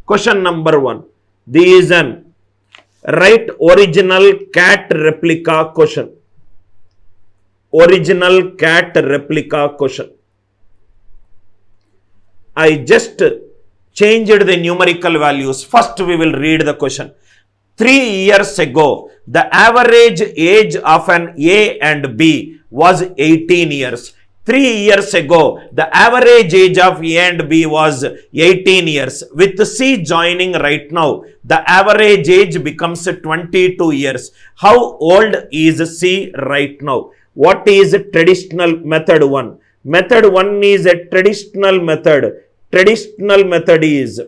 Question number 1. This is an write original cat replica question. Original cat replica question. I just changed the numerical values. First we will read the question. 3 years ago, the average age of an A and B was 18 years. 3 years ago, the average age of A and B was 18 years. With C joining right now, the average age becomes 22 years. How old is C right now? What is traditional method 1? Method 1 is a traditional method. Traditional method is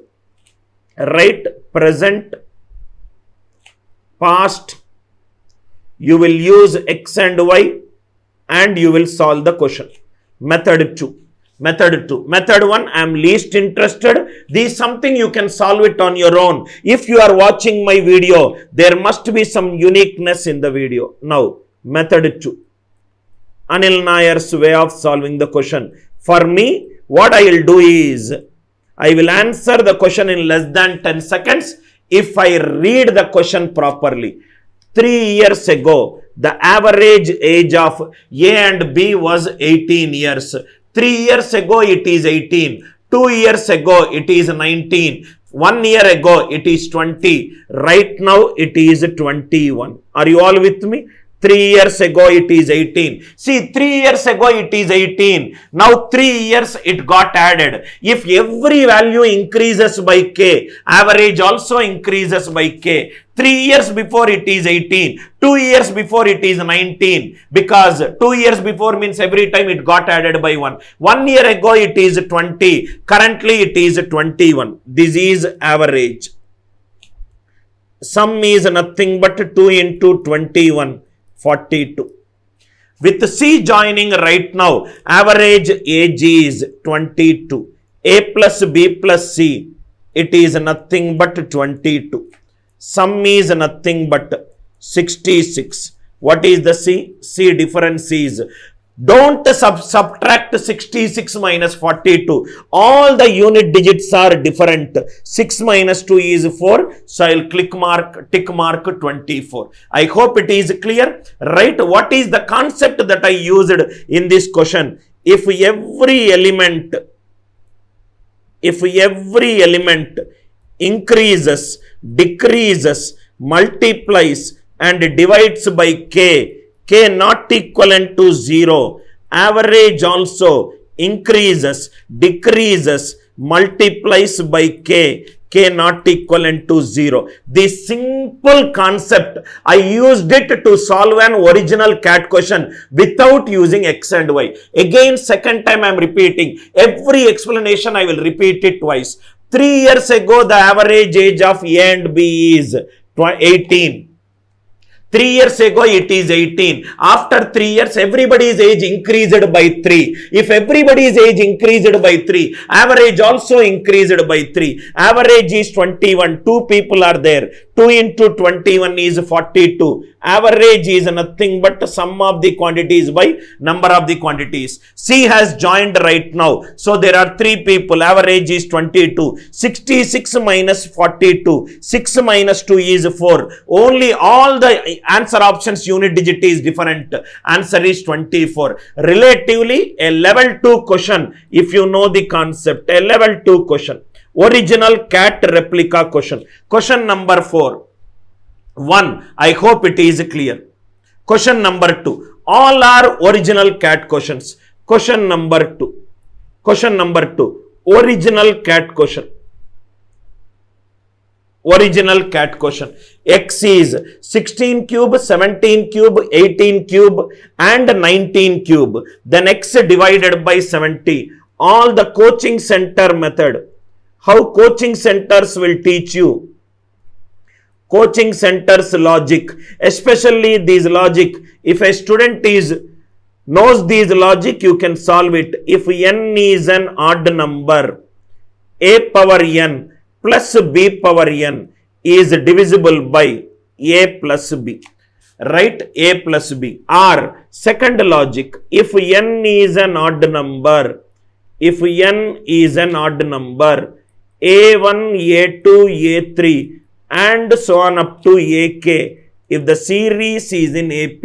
write present, past, you will use X and Y and you will solve the question. Method 2. Method 1, I am least interested. This is something you can solve it on your own. If you are watching my video, there must be some uniqueness in the video. Now, method 2. Anil Nair's way of solving the question. For me, what I will do is, I will answer the question in less than 10 seconds if I read the question properly. 3 years ago, the average age of A and B was 18 years. 3 years ago, it is 18. 2 years ago, it is 19. 1 year ago, it is 20. Right now, it is 21. Are you all with me? 3 years ago, it is 18. See, 3 years ago, it is 18. Now, 3 years, it got added. If every value increases by K, average also increases by K. 3 years before, it is 18. 2 years before, it is 19. Because 2 years before means every time it got added by 1. 1 year ago, it is 20. Currently, it is 21. This is average. Sum is nothing but 2 into 21. 42. With C joining right now, average age is 22. A plus B plus C, it is nothing but 22. Sum is nothing but 66. What is the C? C difference is, don't subtract 66 minus 42. All the unit digits are different. 6 minus 2 is 4. So I will tick mark 24. I hope it is clear. Right? What is the concept that I used in this question? If every element increases, decreases, multiplies and divides by K, K not equivalent to 0. Average also increases, decreases, multiplies by K. K not equivalent to 0. This simple concept, I used it to solve an original CAT question without using X and Y. Again, second time I am repeating. Every explanation I will repeat it twice. 3 years ago, the average age of A and B is 18. 3 years ago, it is 18. After 3 years, everybody's age increased by 3. If everybody's age increased by 3, average also increased by 3. Average is 21. 2 people are there. 2 into 21 is 42. Average is nothing but sum of the quantities by number of the quantities. C has joined right now. So there are 3 people. Average is 22. 66 minus 42. 6 minus 2 is 4. Only all the answer options unit digit is different. Answer is 24. Relatively a level 2 question, if you know the concept, a level 2 question. Original CAT replica question. Question number 4. 1. I hope it is clear. Question number 2. All are original CAT questions. Question number 2. Question number 2. Original CAT question. Original CAT question. X is 16 cube, 17 cube, 18 cube and 19 cube. Then X divided by 70. All the coaching center method. How coaching centers will teach you? Coaching centers logic. Especially this logic. If a student knows this logic, you can solve it. If n is an odd number, a power n plus b power n is divisible by a plus b. Right? A plus b. Or second logic, if n is an odd number, A1, A2, A3 and so on up to AK. If the series is in AP,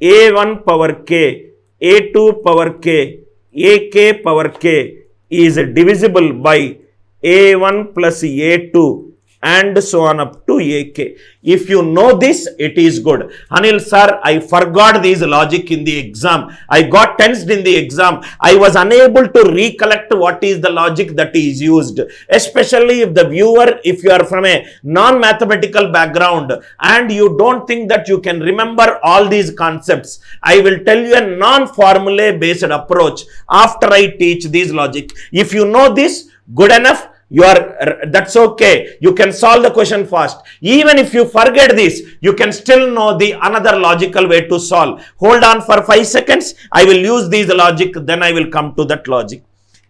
A1 power K, A2 power K, AK power K is divisible by A1 plus A2 and so on up to AK. If you know this, it is good. Anil sir, I forgot these logic in the exam. I got tensed in the exam. I was unable to recollect what is the logic that is used. Especially if the viewer, if you are from a non-mathematical background and you don't think that you can remember all these concepts, I will tell you a non-formula based approach after I teach these logic. If you know this, good enough. That's okay. You can solve the question fast. Even if you forget this, you can still know the another logical way to solve. Hold on for 5 seconds. I will use these logic, then I will come to that logic.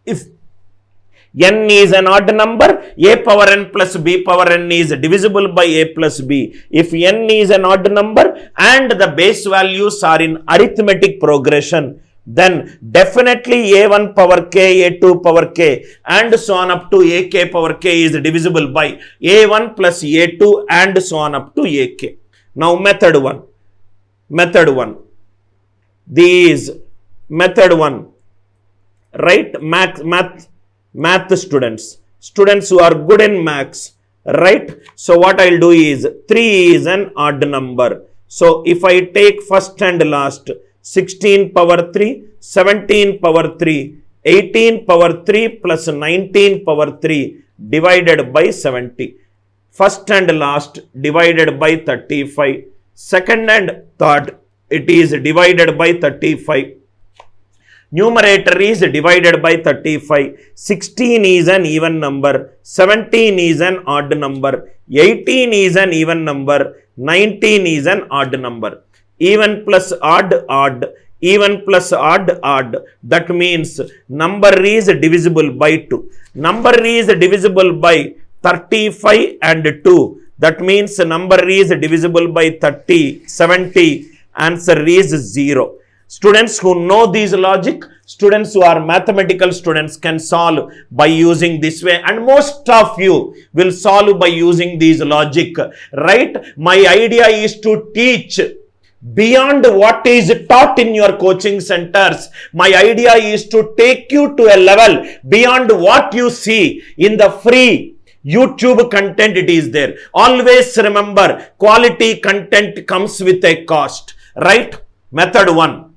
If n is an odd number, a power n plus b power n is divisible by a plus b. If n is an odd number and the base values are in arithmetic progression, then definitely a1 power k, a2 power k and so on up to ak power k is divisible by a1 plus a2 and so on up to ak. Now method 1. These method 1, right? Math students who are good in maths, right? So what I'll do is 3 is an odd number. So if I take first and last, 16 power 3, 17 power 3, 18 power 3 plus 19 power 3 divided by 70. First and last divided by 35. Second and third, it is divided by 35. Numerator is divided by 35. 16 is an even number. 17 is an odd number. 18 is an even number. 19 is an odd number. Even plus odd, odd. Even plus odd, odd. That means number is divisible by 2. Number is divisible by 35 and 2. That means number is divisible by 30, 70. Answer is 0. Students who know these logic, students who are mathematical students can solve by using this way, and most of you will solve by using these logic, right? My idea is to teach beyond what is taught in your coaching centers. My idea is to take you to a level beyond what you see in the free YouTube content. It is there. Always remember, quality content comes with a cost, right? Method 1.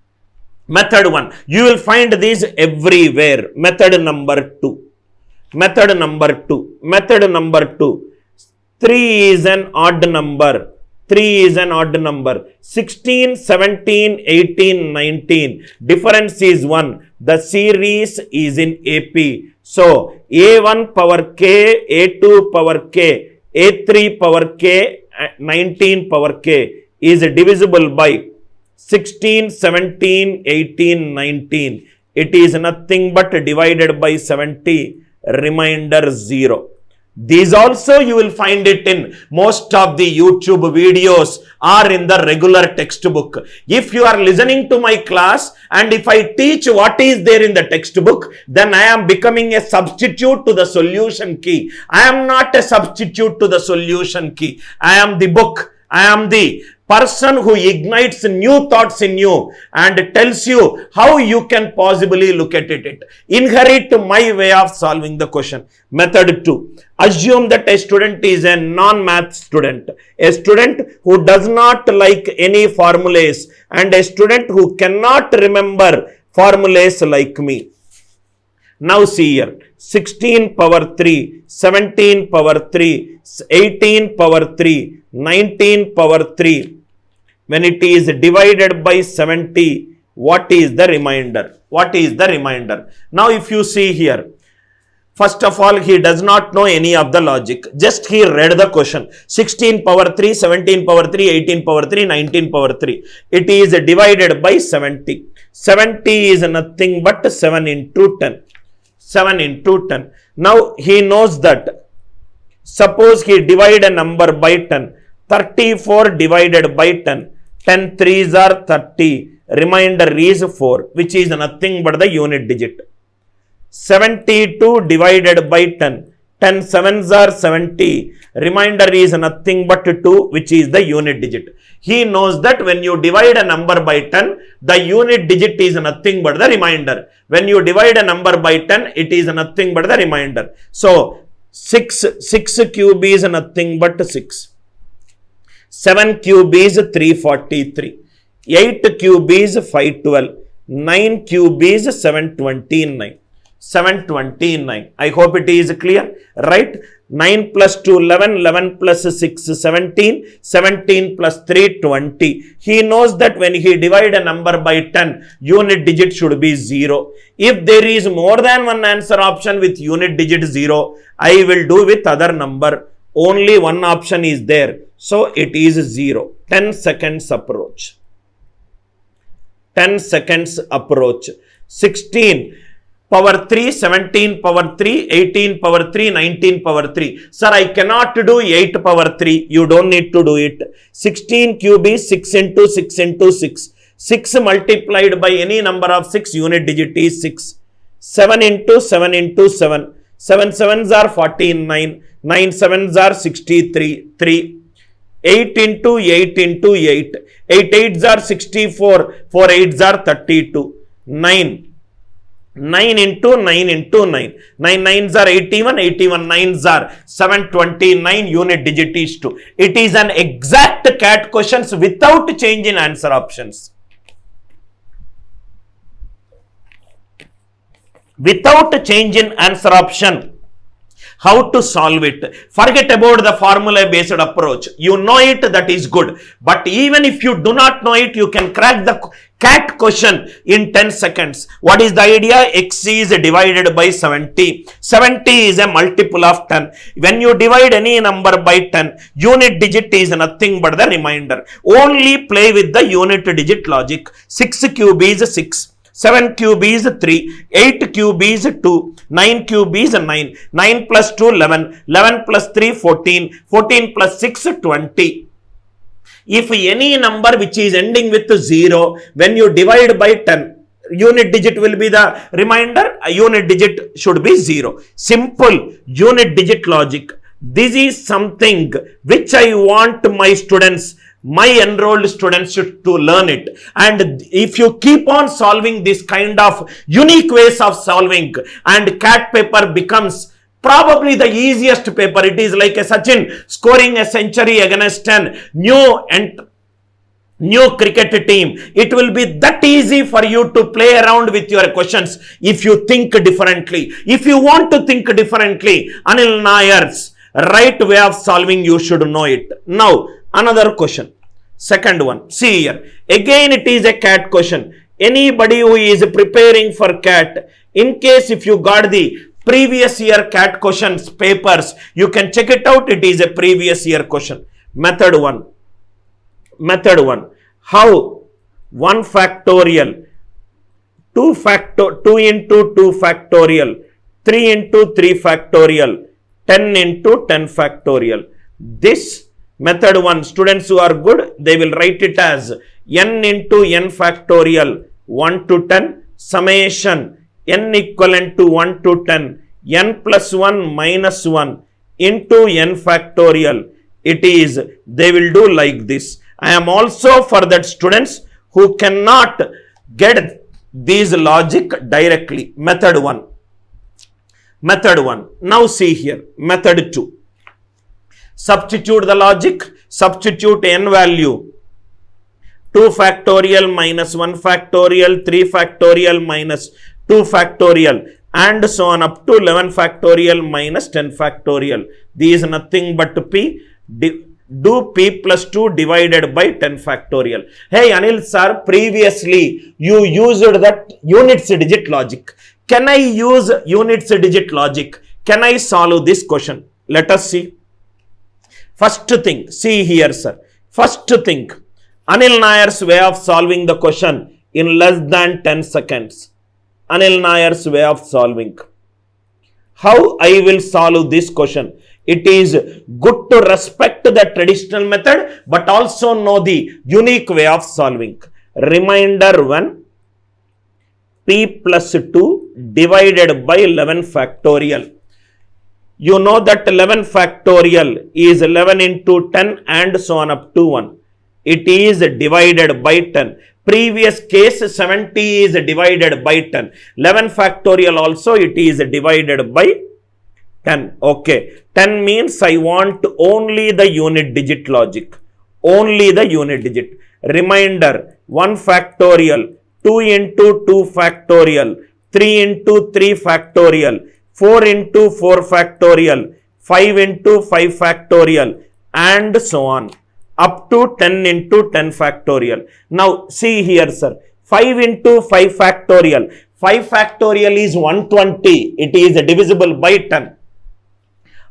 You will find these everywhere. Method number 2. 3 is an odd number. 16, 17, 18, 19. Difference is 1. The series is in AP. So, A1 power K, A2 power K, A3 power K, 19 power K is divisible by 16, 17, 18, 19. It is nothing but divided by 70. Remainder 0. These also you will find it in most of the YouTube videos or in the regular textbook. If you are listening to my class and if I teach what is there in the textbook, then I am becoming a substitute to the solution key. I am not a substitute to the solution key. I am the book. I am the person who ignites new thoughts in you and tells you how you can possibly look at it. Inherit my way of solving the question. Method 2. Assume that a student is a non-math student. A student who does not like any formulas and a student who cannot remember formulas like me. Now see here. 16 power 3, 17 power 3, 18 power 3, 19 power 3. When it is divided by 70, what is the remainder? Now if you see here, first of all, he does not know any of the logic. Just he read the question. 16 power 3, 17 power 3, 18 power 3, 19 power 3. It is divided by 70. 70 is nothing but 7 into 10. 7 into 10. Now he knows that. Suppose he divide a number by 10. 34 divided by 10. 10 3s are 30. Remainder is 4, which is nothing but the unit digit. 72 divided by 10. 10 sevens are 70. Remainder is nothing but 2, which is the unit digit. He knows that when you divide a number by 10, the unit digit is nothing but the remainder. When you divide a number by 10, it is nothing but the remainder. So 6 cube is nothing but 6. 7 cube is 343. 8 cube is 512. 9 cube is 729. 729. I hope it is clear, right? 9 plus 2, 11, 11 plus 6, 17, 17 plus 3, 20. He knows that when he divide a number by 10, unit digit should be 0. If there is more than one answer option with unit digit 0, I will do with other number. Only one option is there. So it is 0. 10 seconds approach. 10 seconds approach. 16 power 3, 17 power 3, 18 power 3, 19 power 3. Sir, I cannot do 8 power 3. You don't need to do it. 16 cube is 6 into 6 into 6. 6 multiplied by any number of 6, unit digit is 6. 7 into 7 into 7. 7 sevens are 49. 9 sevens are 63. 3. 8 into 8 into 8. 8 8s are 64. 4 8s are 32. 9. 9 into 9 into 9. 9 9s are 81. 81 9s are 729. Unit digit is 2. It is an exact CAT questions without change in answer options. Without change in answer option. How to solve it? Forget about the formula based approach. You know it, that is good. But even if you do not know it, you can crack the CAT question in 10 seconds. What is the idea? X is divided by 70. 70 is a multiple of 10. When you divide any number by 10, unit digit is nothing but the remainder. Only play with the unit digit logic. 6 cube is 6. 7 cube is 3, 8 cube is 2, 9 cube is 9, 9 plus 2, 11, 11 plus 3, 14, 14 plus 6, 20. If any number which is ending with 0, when you divide by 10, unit digit will be the remainder, unit digit should be 0. Simple unit digit logic. This is something which I want my students, my enrolled students to learn it. And if you keep on solving this kind of unique ways of solving, and CAT paper becomes probably the easiest paper. It is like a Sachin scoring a century against a new cricket team. It will be that easy for you to play around with your questions if you think differently. If you want to think differently, Anil Nair's right way of solving, you should know it. Now, another question. Second one. See here. Again, it is a CAT question. Anybody who is preparing for CAT, in case if you got the previous year CAT questions papers, you can check it out. It is a previous year question. Method 1. Method 1. How 1 factorial, 2 into 2 factorial, 3 into 3 factorial, 10 into 10 factorial. This method 1, students who are good, they will write it as n into n factorial 1 to 10 summation n equivalent to 1 to 10 n plus 1 minus 1 into n factorial. It is, they will do like this. I am also for that students who cannot get these logic directly. Method 1. Method 1. Now see here. Method 2. Substitute the logic. Substitute n value. 2 factorial minus 1 factorial, 3 factorial minus 2 factorial, and so on up to 11 factorial minus 10 factorial. This is nothing but p. Do p plus 2 divided by 10 factorial. Hey Anil sir, previously you used that units digit logic. Can I use units digit logic? Can I solve this question? Let us see. First thing, see here sir. First thing, Anil Nair's way of solving the question in less than 10 seconds. Anil Nair's way of solving. How I will solve this question? It is good to respect the traditional method, but also know the unique way of solving. Reminder 1, p plus 2 divided by 11 factorial. You know that 11 factorial is 11 into 10 and so on up to 1. It is divided by 10. Previous case 70 is divided by 10. 11 factorial also it is divided by 10. Okay. 10 means I want only the unit digit logic. Only the unit digit. Reminder 1 factorial, 2 into 2 factorial, 3 into 3 factorial, 4 into 4 factorial, 5 into 5 factorial and so on up to 10 into 10 factorial. Now see here sir, 5 into 5 factorial, 5 factorial is 120, it is divisible by 10.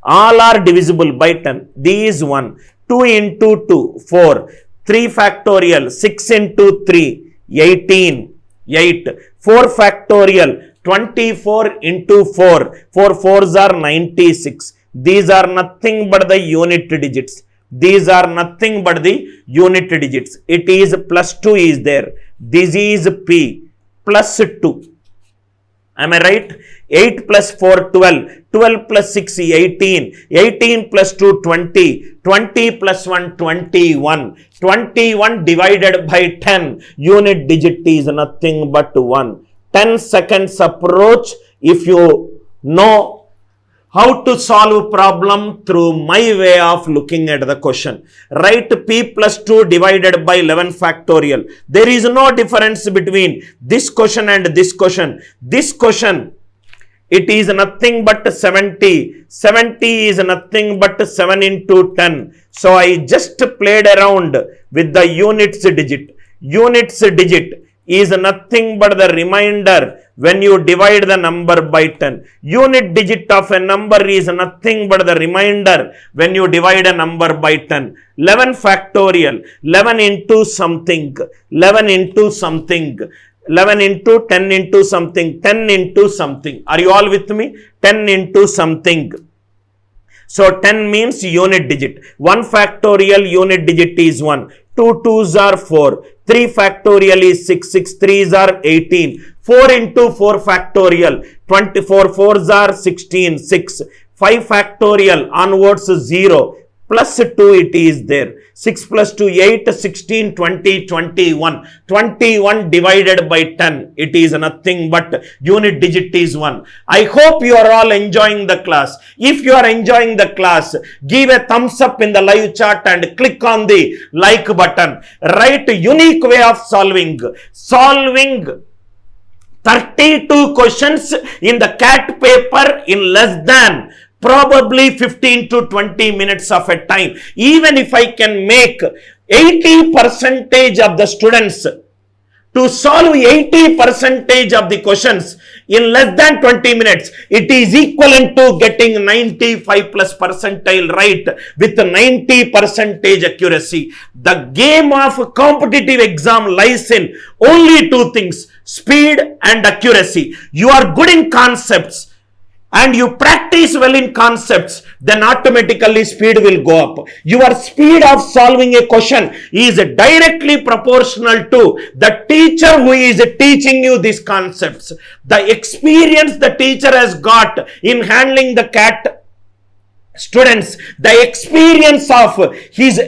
All are divisible by 10, these 1, 2 into 2, 4, 3 factorial, 6 into 3, 18, 8, 4 factorial, 24 into 4, 4 4s are 96. These are nothing but the unit digits. These are nothing but the unit digits. It is plus 2 is there. This is P plus 2. Am I right? 8 plus 4, 12. 12 plus 6, 18. 18 plus 2, 20. 20 plus 1, 21. 21 divided by 10. Unit digit is nothing but 1. 10 seconds approach. If you know how to solve problem through my way of looking at the question. Write P plus 2 divided by 11 factorial. There is no difference between this question and this question. This question, it is nothing but 70. 70 is nothing but 7 into 10. So I just played around with the units digit. Units digit is nothing but the remainder when you divide the number by 10. Unit digit of a number is nothing but the remainder when you divide a number by 10. 11 factorial, 11 into something, 11 into something, 11 into 10 into something, 10 into something. Are you all with me? 10 into something. So 10 means unit digit. 1 factorial unit digit is 1. 2 2s are 4. 3 factorial is 6. 6 3s are 18. 4 into 4 factorial. 24 4s are 16. 6. 5 factorial onwards 0. Plus 2 it is there. 6 plus 2, 8, 16, 20, 21. 21 divided by 10. It is nothing but unit digit is 1. I hope you are all enjoying the class. If you are enjoying the class, give a thumbs up in the live chat and click on the like button. Write unique way of solving. Solving 32 questions in the CAT paper in less than probably 15 to 20 minutes of a time. Even if I can make 80% of the students to solve 80% of the questions in less than 20 minutes, it is equivalent to getting 95 plus percentile right with 90% accuracy. The game of competitive exam lies in only two things, speed and accuracy. You are good in concepts and you practice well in concepts, then automatically speed will go up. Your speed of solving a question is directly proportional to the teacher who is teaching you these concepts. The experience the teacher has got in handling the CAT students, the experience of his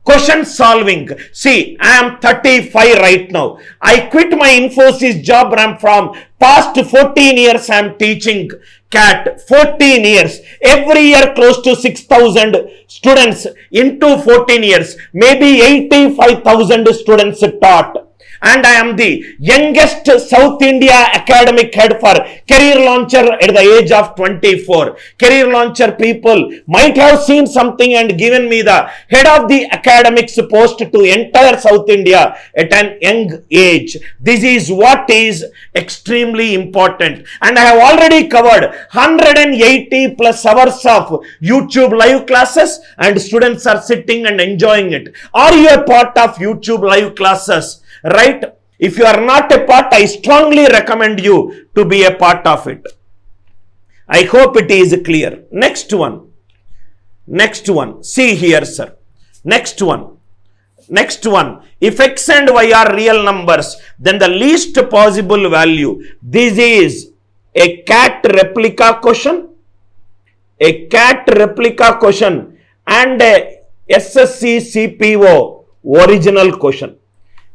question solving. See, I am 35 right now. I quit my Infosys job. I'm from past 14 years I am teaching CAT. 14 years. Every year close to 6,000 students into 14 years. Maybe 85,000 students taught. And I am the youngest South India academic head for Career Launcher at the age of 24. Career Launcher people might have seen something and given me the head of the academics post to entire South India at an young age. This is what is extremely important. And I have already covered 180 plus hours of YouTube live classes and students are sitting and enjoying it. Are you a part of YouTube live classes? Right? If you are not a part, I strongly recommend you to be a part of it. I hope it is clear. Next one. Next one. See here, sir. Next one. Next one. If x and y are real numbers, then the least possible value. This is a CAT replica question. a CAT replica question and a SSC CPO original question.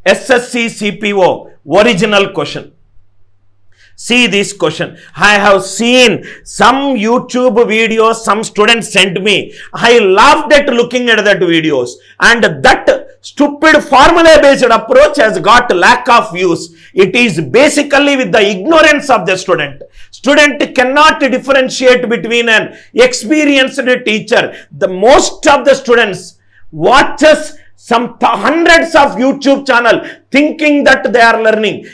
SSC CPO original question. See this question. I have seen some YouTube videos some students sent me. I laughed at looking at that videos, and that stupid formula based approach has got lack of views. It is basically with the ignorance of the student. Student cannot differentiate between an experienced teacher. The most of the students watches some hundreds of YouTube channel thinking that they are learning.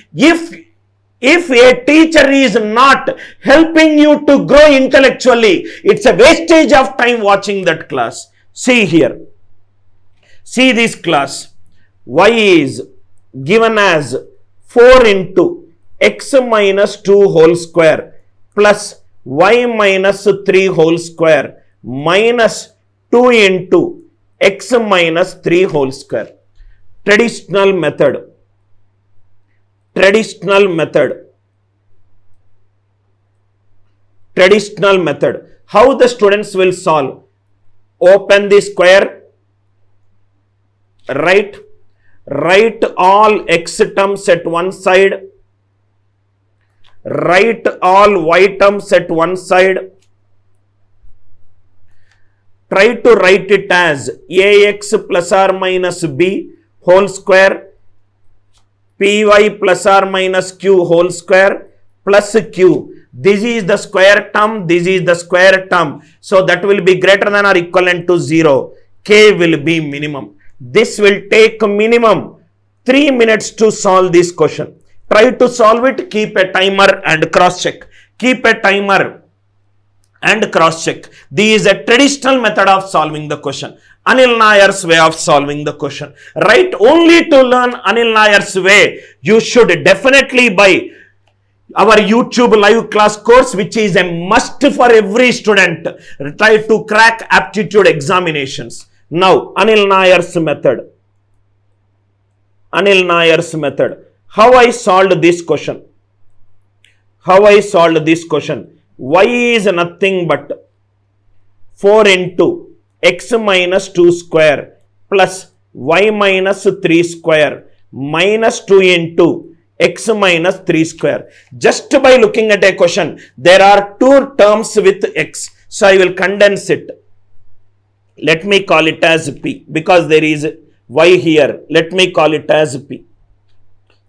If a teacher is not helping you to grow intellectually, it's a wastage of time watching that class. See here. See this class. Y is given as 4 into x minus 2 whole square plus y minus 3 whole square minus 2 into x minus 3 whole square. Traditional method. Traditional method. Traditional method. How the students will solve? Open the square. Write all x terms at one side. Write all y terms at one side. Try to write it as ax plus or minus b whole square, py plus or minus q whole square plus q. This is the square term, this is the square term. So that will be greater than or equivalent to 0. K will be minimum. This will take minimum 3 minutes to solve this question. Try to solve it, keep a timer and cross check. Keep a timer and cross check. This is a traditional method of solving the question. Anil Nair's way of solving the question. Right? Only to learn Anil Nair's way, you should definitely buy our YouTube live class course, which is a must for every student. Try to crack aptitude examinations. Now, Anil Nair's method. Anil Nair's method. How I solved this question? How I solved this question? Y is nothing but 4 into x minus 2 square plus y minus 3 square minus 2 into x minus 3 square. Just by looking at a question, there are two terms with x. So I will condense it. Let me call it as p because there is y here. Let me call it as p.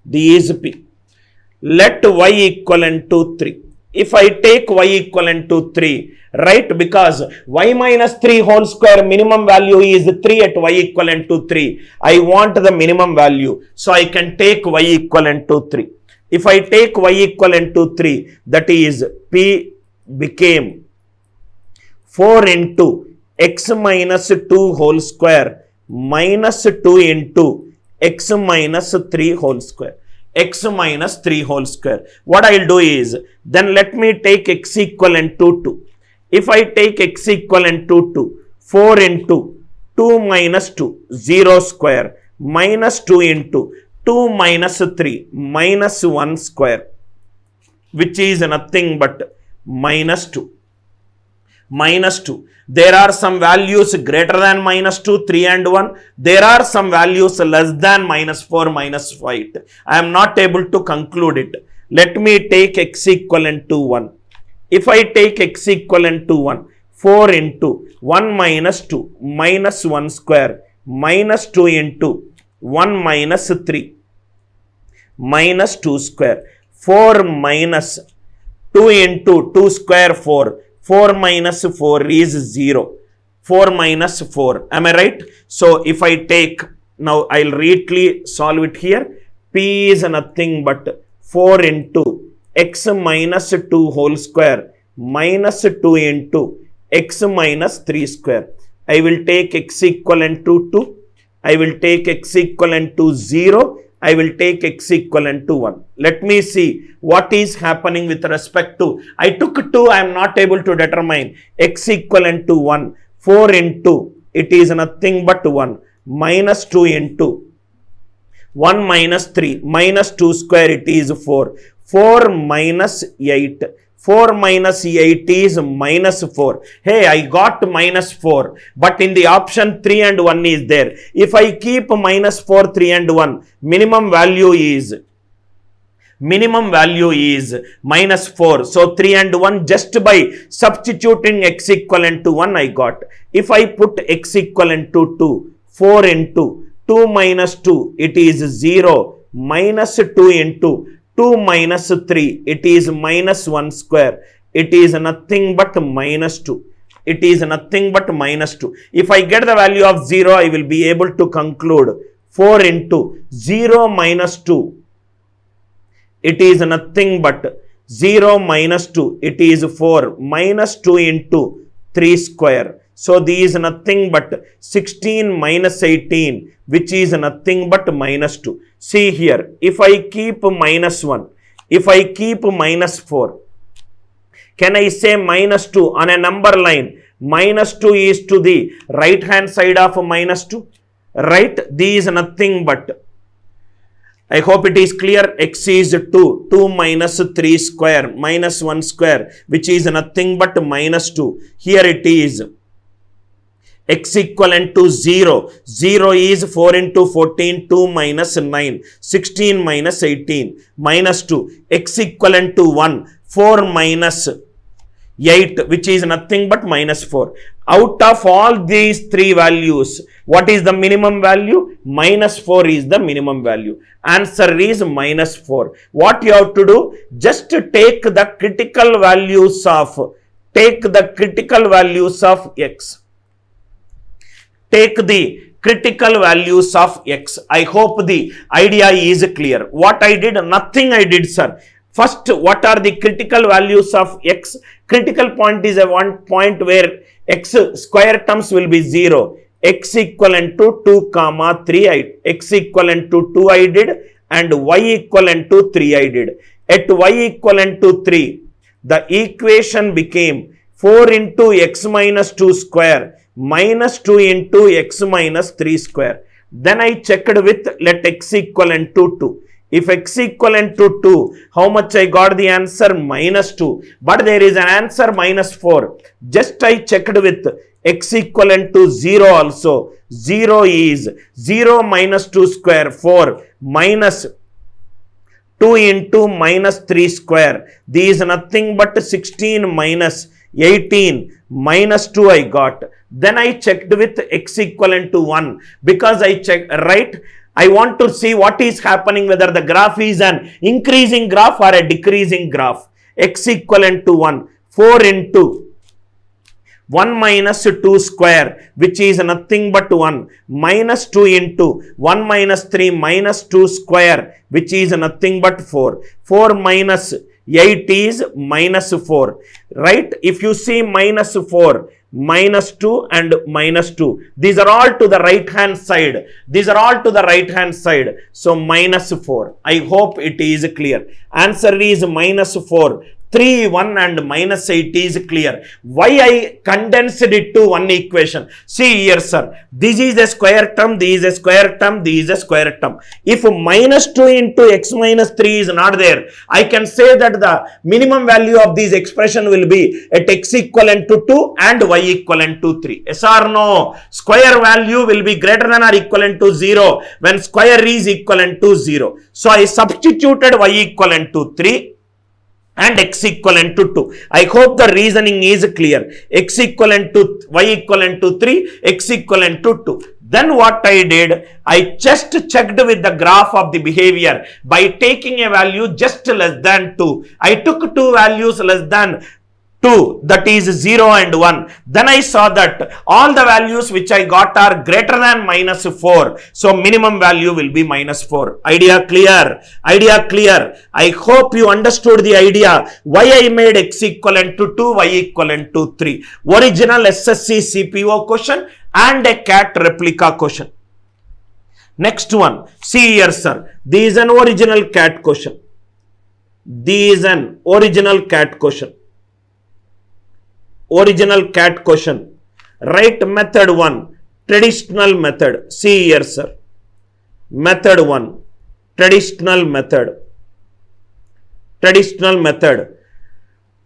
This is p. Let y equivalent to 3. If I take y equivalent to 3, right, because y minus 3 whole square minimum value is 3 at y equivalent to 3. I want the minimum value. So I can take y equivalent to 3. If I take y equivalent to 3, that is p became 4 into x minus 2 whole square minus 2 into x minus 3 whole square. X minus 3 whole square. What I will do is, then let me take x equivalent to 2. If I take x equivalent to 2, 4 into 2 minus 2, 0 square, minus 2 into 2 minus 3, minus 1 square, which is nothing but minus 2. Minus 2. There are some values greater than minus 2, 3 and 1. There are some values less than minus 4, minus 5. I am not able to conclude it. Let me take x equivalent to 1. If I take x equivalent to 1, 4 into 1 minus 2, minus 1 square, minus 2 into 1 minus 3, minus 2 square, 4 minus 2 into 2 square, 4. 4 minus 4 is 0. 4 minus 4. Am I right? So if I take, now I'll neatly solve it here. P is nothing but 4 into x minus 2 whole square minus 2 into x minus 3 square. I will take x equivalent to 2. I will take x equivalent to 0. I will take x equivalent to 1. Let me see what is happening with respect to, I took 2, I am not able to determine x equivalent to 1. 4 into, it is nothing but 1, minus 2 into 1 minus 3, minus 2 square, it is 4. 4 minus 8, 4 minus 8 is minus 4. Hey, I got minus 4. But in the option 3 and 1 is there. If I keep minus 4, 3 and 1, minimum value is minus 4. So 3 and 1, just by substituting x equivalent to 1 I got. If I put x equivalent to 2, 4 into 2 minus 2, it is 0, minus 2 into 2 minus 3, it is minus 1 square. It is nothing but minus 2. It is nothing but minus 2. If I get the value of 0, I will be able to conclude 4 into 0 minus 2. It is nothing but 0 minus 2. It is 4 minus 2 into 3 square. So these is nothing but 16 minus 18, which is nothing but minus 2. See here, if I keep minus 1, if I keep minus 4, can I say minus 2 on a number line? Minus 2 is to the right hand side of minus 2, right? These is nothing but, I hope it is clear, x is 2, 2 minus 3 square, minus 1 square, which is nothing but minus 2. Here it is x equivalent to 0. 0 is 4 into 14, 2 minus 9, 16 minus 18, minus 2. X equivalent to 1, 4 minus 8, which is nothing but minus 4. Out of all these three values, what is the minimum value? Minus 4 is the minimum value. Answer is minus 4. What you have to do? Just take the critical values of, x. Take the critical values of x. I hope the idea is clear. What I did? Nothing I did, sir. First, what are the critical values of x? Critical point is a one point where x square terms will be 0. X equivalent to 2 comma 3, x equivalent to 2 I did, and y equivalent to 3 I did. At y equivalent to 3, the equation became 4 into x minus 2 square minus 2 into x minus 3 square. Then I checked with let x equivalent to 2. If x equivalent to 2, how much I got the answer? Minus 2. But there is an answer minus 4. Just I checked with x equivalent to 0 also. 0 is 0 minus 2 square, 4 minus 2 into minus 3 square. This is nothing but 16 minus 18 minus 2 I got. Then I checked with x equivalent to 1 because I checked, right? I want to see what is happening, whether the graph is an increasing graph or a decreasing graph. X equivalent to 1, 4 into 1 minus 2 square, which is nothing but 1, minus 2 into 1 minus 3 minus 2 square, which is nothing but 4. 4 minus 8 is minus 4, right? If you see minus 4, minus 2 and minus 2, these are all to the right hand side. These are all to the right hand side. So minus 4. I hope it is clear. Answer is minus 4. 3, 1 and minus 8 is clear. Why I condensed it to one equation? See here, sir. This is a square term, this is a square term, this is a square term. If minus 2 into x minus 3 is not there, I can say that the minimum value of this expression will be at x equivalent to 2 and y equivalent to 3. Yes or no? Square value will be greater than or equivalent to 0 when square is equivalent to 0. So I substituted y equivalent to 3 and x equivalent to 2. I hope the reasoning is clear. X equivalent to y equivalent to 3, x equivalent to 2. Then what I did, I just checked with the graph of the behavior by taking a value just less than 2. I took two values less than 2, that is 0 and 1. Then I saw that all the values which I got are greater than minus 4. So minimum value will be minus 4. Idea clear? Idea clear? I hope you understood the idea. Why I made x equivalent to 2, y equivalent to 3. Original SSC CPO question and a CAT replica question. Next one. See here, sir. This is an original CAT question. This is an original CAT question. Original CAT question. Write method 1, traditional method. See here, sir. Method 1, traditional method. Traditional method.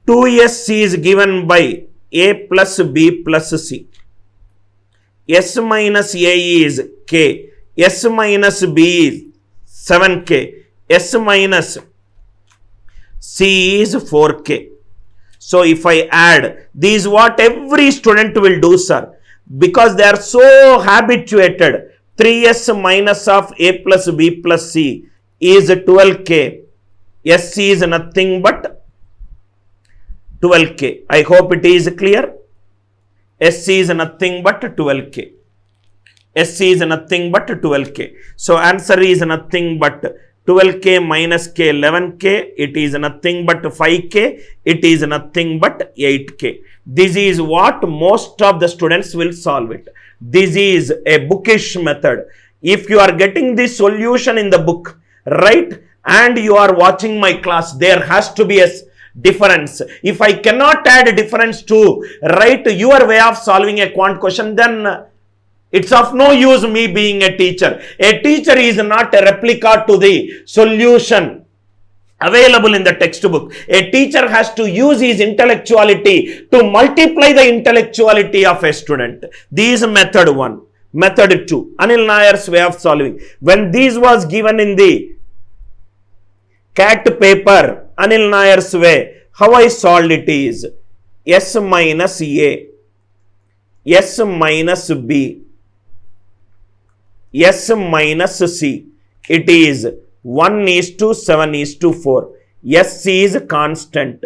2s is given by a plus b plus c. S minus a is k. S minus b is 7k. S minus c is 4k. So if I add, this is what every student will do, sir. Because they are so habituated. 3s minus of a plus b plus c is 12k. SC is nothing but 12k. I hope it is clear. SC is nothing but 12k. SC is nothing but 12k. So answer is nothing but 12k minus k 11k. It is nothing but 5k. It is nothing but 8k. This is what most of the students will solve it. This is a bookish method. If you are getting this solution in the book, right, and you are watching my class, there has to be a difference. If I cannot add a difference to, right, your way of solving a quant question, then it's of no use me being a teacher. A teacher is not a replica to the solution available in the textbook. A teacher has to use his intellectuality to multiply the intellectuality of a student. This is method 1. Method 2, Anil Nair's way of solving. When this was given in the CAT paper, Anil Nair's way, how I solved it is S minus A, S minus B, S minus C. It is 1:7:4. S is constant.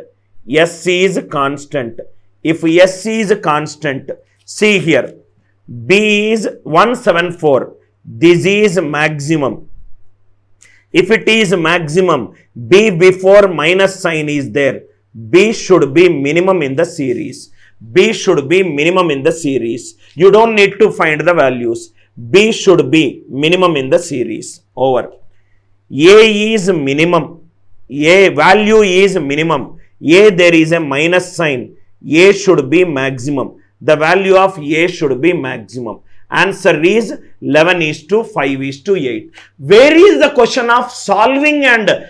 S is constant. If S is constant, see here, B is 174. This is maximum. If it is maximum, B before minus sign is there. B should be minimum in the series. B should be minimum in the series. You don't need to find the values. B should be minimum in the series. Over. A is minimum. A value is minimum. A there is a minus sign. A should be maximum. The value of A should be maximum. Answer is 11:5:8. Where is the question of solving and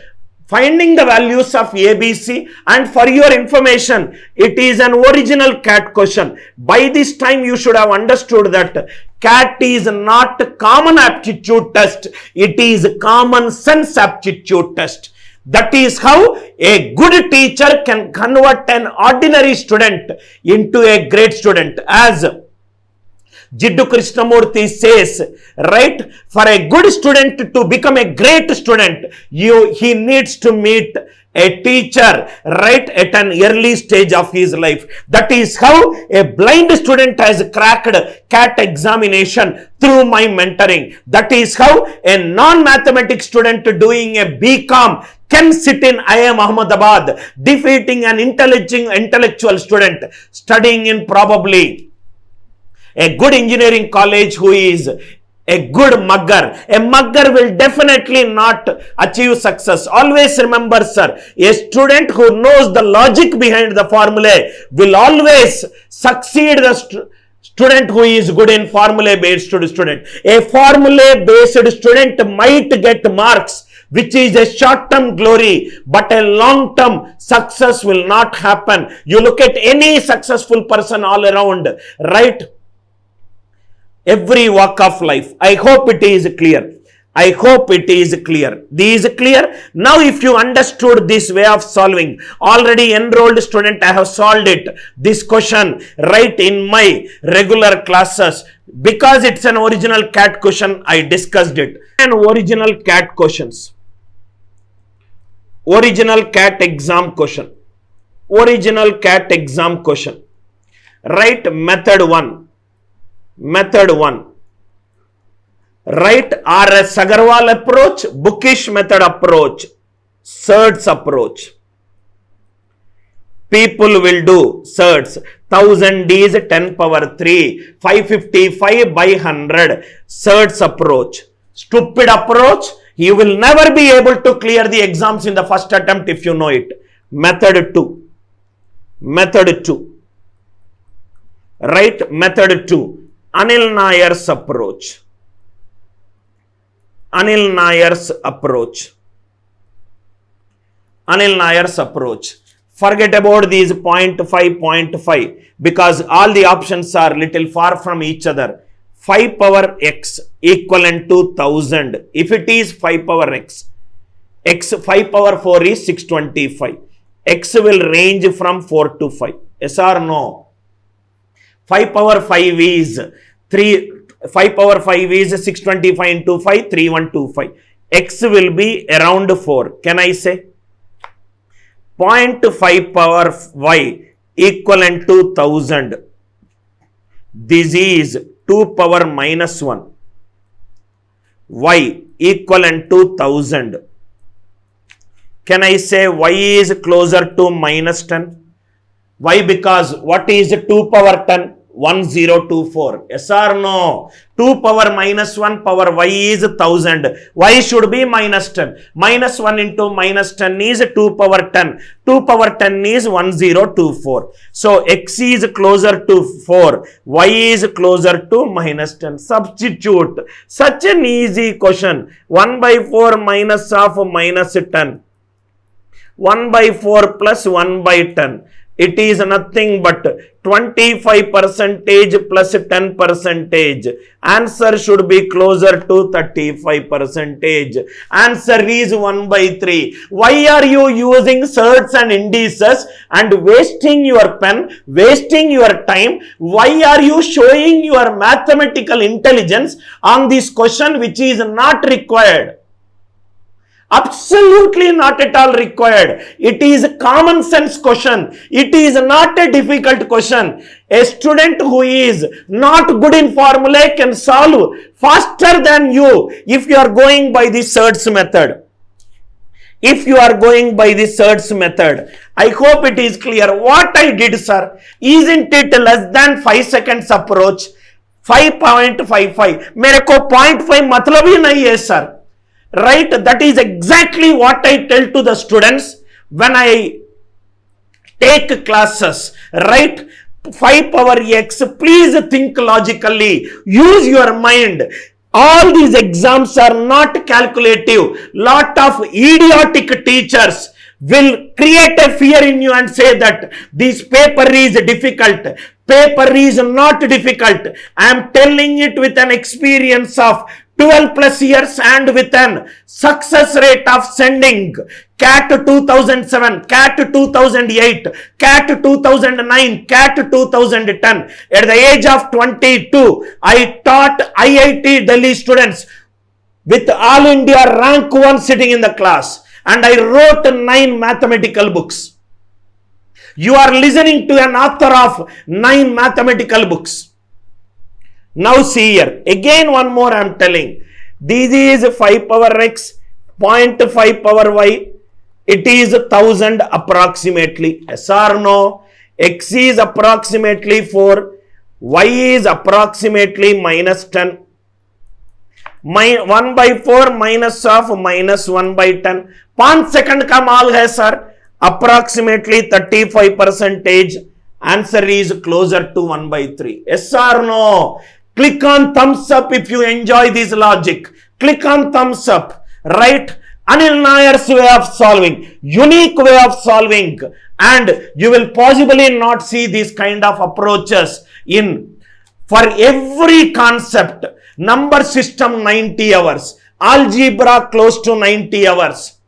finding the values of ABC? And for your information, it is an original CAT question. By this time, you should have understood that CAT is not common aptitude test. It is common sense aptitude test. That is how a good teacher can convert an ordinary student into a great student. As Jiddu Krishnamurti says, right, for a good student to become a great student, he needs to meet a teacher, right, at an early stage of his life. That is how a blind student has cracked CAT examination through my mentoring. That is how a non-mathematics student doing a BCom can sit in IIM Ahmedabad, defeating an intellectual student studying in probably a good engineering college who is a good mugger. A mugger will definitely not achieve success. Always remember, sir, a student who knows the logic behind the formula will always succeed the student who is good in formula based student. A formula based student might get marks, which is a short-term glory, but a long-term success will not happen. You look at any successful person all around, right? Every walk of life. I hope it is clear. I hope it is clear. This is clear. Now, if you understood this way of solving, already enrolled student, I have solved it. This question, right, in my regular classes. Because it's an original CAT question, I discussed it. And original CAT questions. Original CAT exam question. Original CAT exam question. Right, method 1. Method 1, right, R.S. Agarwal approach, bookish method approach, search approach. People will do search. 1000 is 10 power 3, 555 by 100. Search approach. Stupid approach. You will never be able to clear the exams in the first attempt if you know it. Method 2. Method 2. Right, method 2. Anil Nair's approach. Anil Nair's approach. Anil Nair's approach. Forget about these 0.5, 0.5 because all the options are little far from each other. 5 power x equivalent to 1000. If it is 5 power x, 5 power 4 is 625. X will range from 4 to 5. Yes or no? 5 power 5 is 5 power 5 is 625 into 5, 3125. X will be around 4. Can I say? 0.5 power y equivalent to 1000. This is 2 power minus 1. Y equivalent to 1000. Can I say y is closer to minus 10? Why? Because what is 2 power 10? 1024. Yes or no? 2 power minus 1 power y is 1000. Y should be minus 10. Minus 1 into minus 10 is 2 power 10. 2 power 10 is 1024. So x is closer to 4. Y is closer to minus 10. Substitute. Such an easy question. 1 by 4 minus of minus 10. 1 by 4 plus 1 by 10. It is nothing but 25% plus 10%. Answer should be closer to 35%. Answer is 1 by 3. Why are you using surds and indices and wasting your pen, wasting your time? Why are you showing your mathematical intelligence on this question which is not required? Absolutely not at all required. It is a common sense question. It is not a difficult question. A student who is not good in formulae can solve faster than you if you are going by the surds method. If you are going by the surds method. I hope it is clear. What I did, sir, isn't it less than 5 seconds approach? 5.55. मेरे को 0.5 मतलब ही नहीं है, sir. Right? That is exactly what I tell to the students when I take classes. Right? 5 power x, please think logically. Use your mind. All these exams are not calculative. Lot of idiotic teachers will create a fear in you and say that this paper is difficult. Paper is not difficult. I am telling it with an experience of 12 plus years and with an success rate of sending CAT 2007, CAT 2008, CAT 2009, CAT 2010. At the age of 22, I taught IIT Delhi students with All India rank 1 sitting in the class, and I wrote 9 mathematical books. You are listening to an author of 9 mathematical books. Now see here, again one more I am telling. This is 5 power x, 0.5 power y. It is 1000 approximately. Yes or no? X is approximately 4. Y is approximately minus 10. 1 by 4 minus of minus 1 by 10. 5 second का माल है sir. Approximately 35%. Answer is closer to 1 by 3. Yes or no? Click on thumbs up if you enjoy this logic. Click on thumbs up. Right? Anil Nair's way of solving. Unique way of solving. And you will possibly not see these kind of approaches in. For every concept. Number system 90 hours. Algebra close to 90 hours.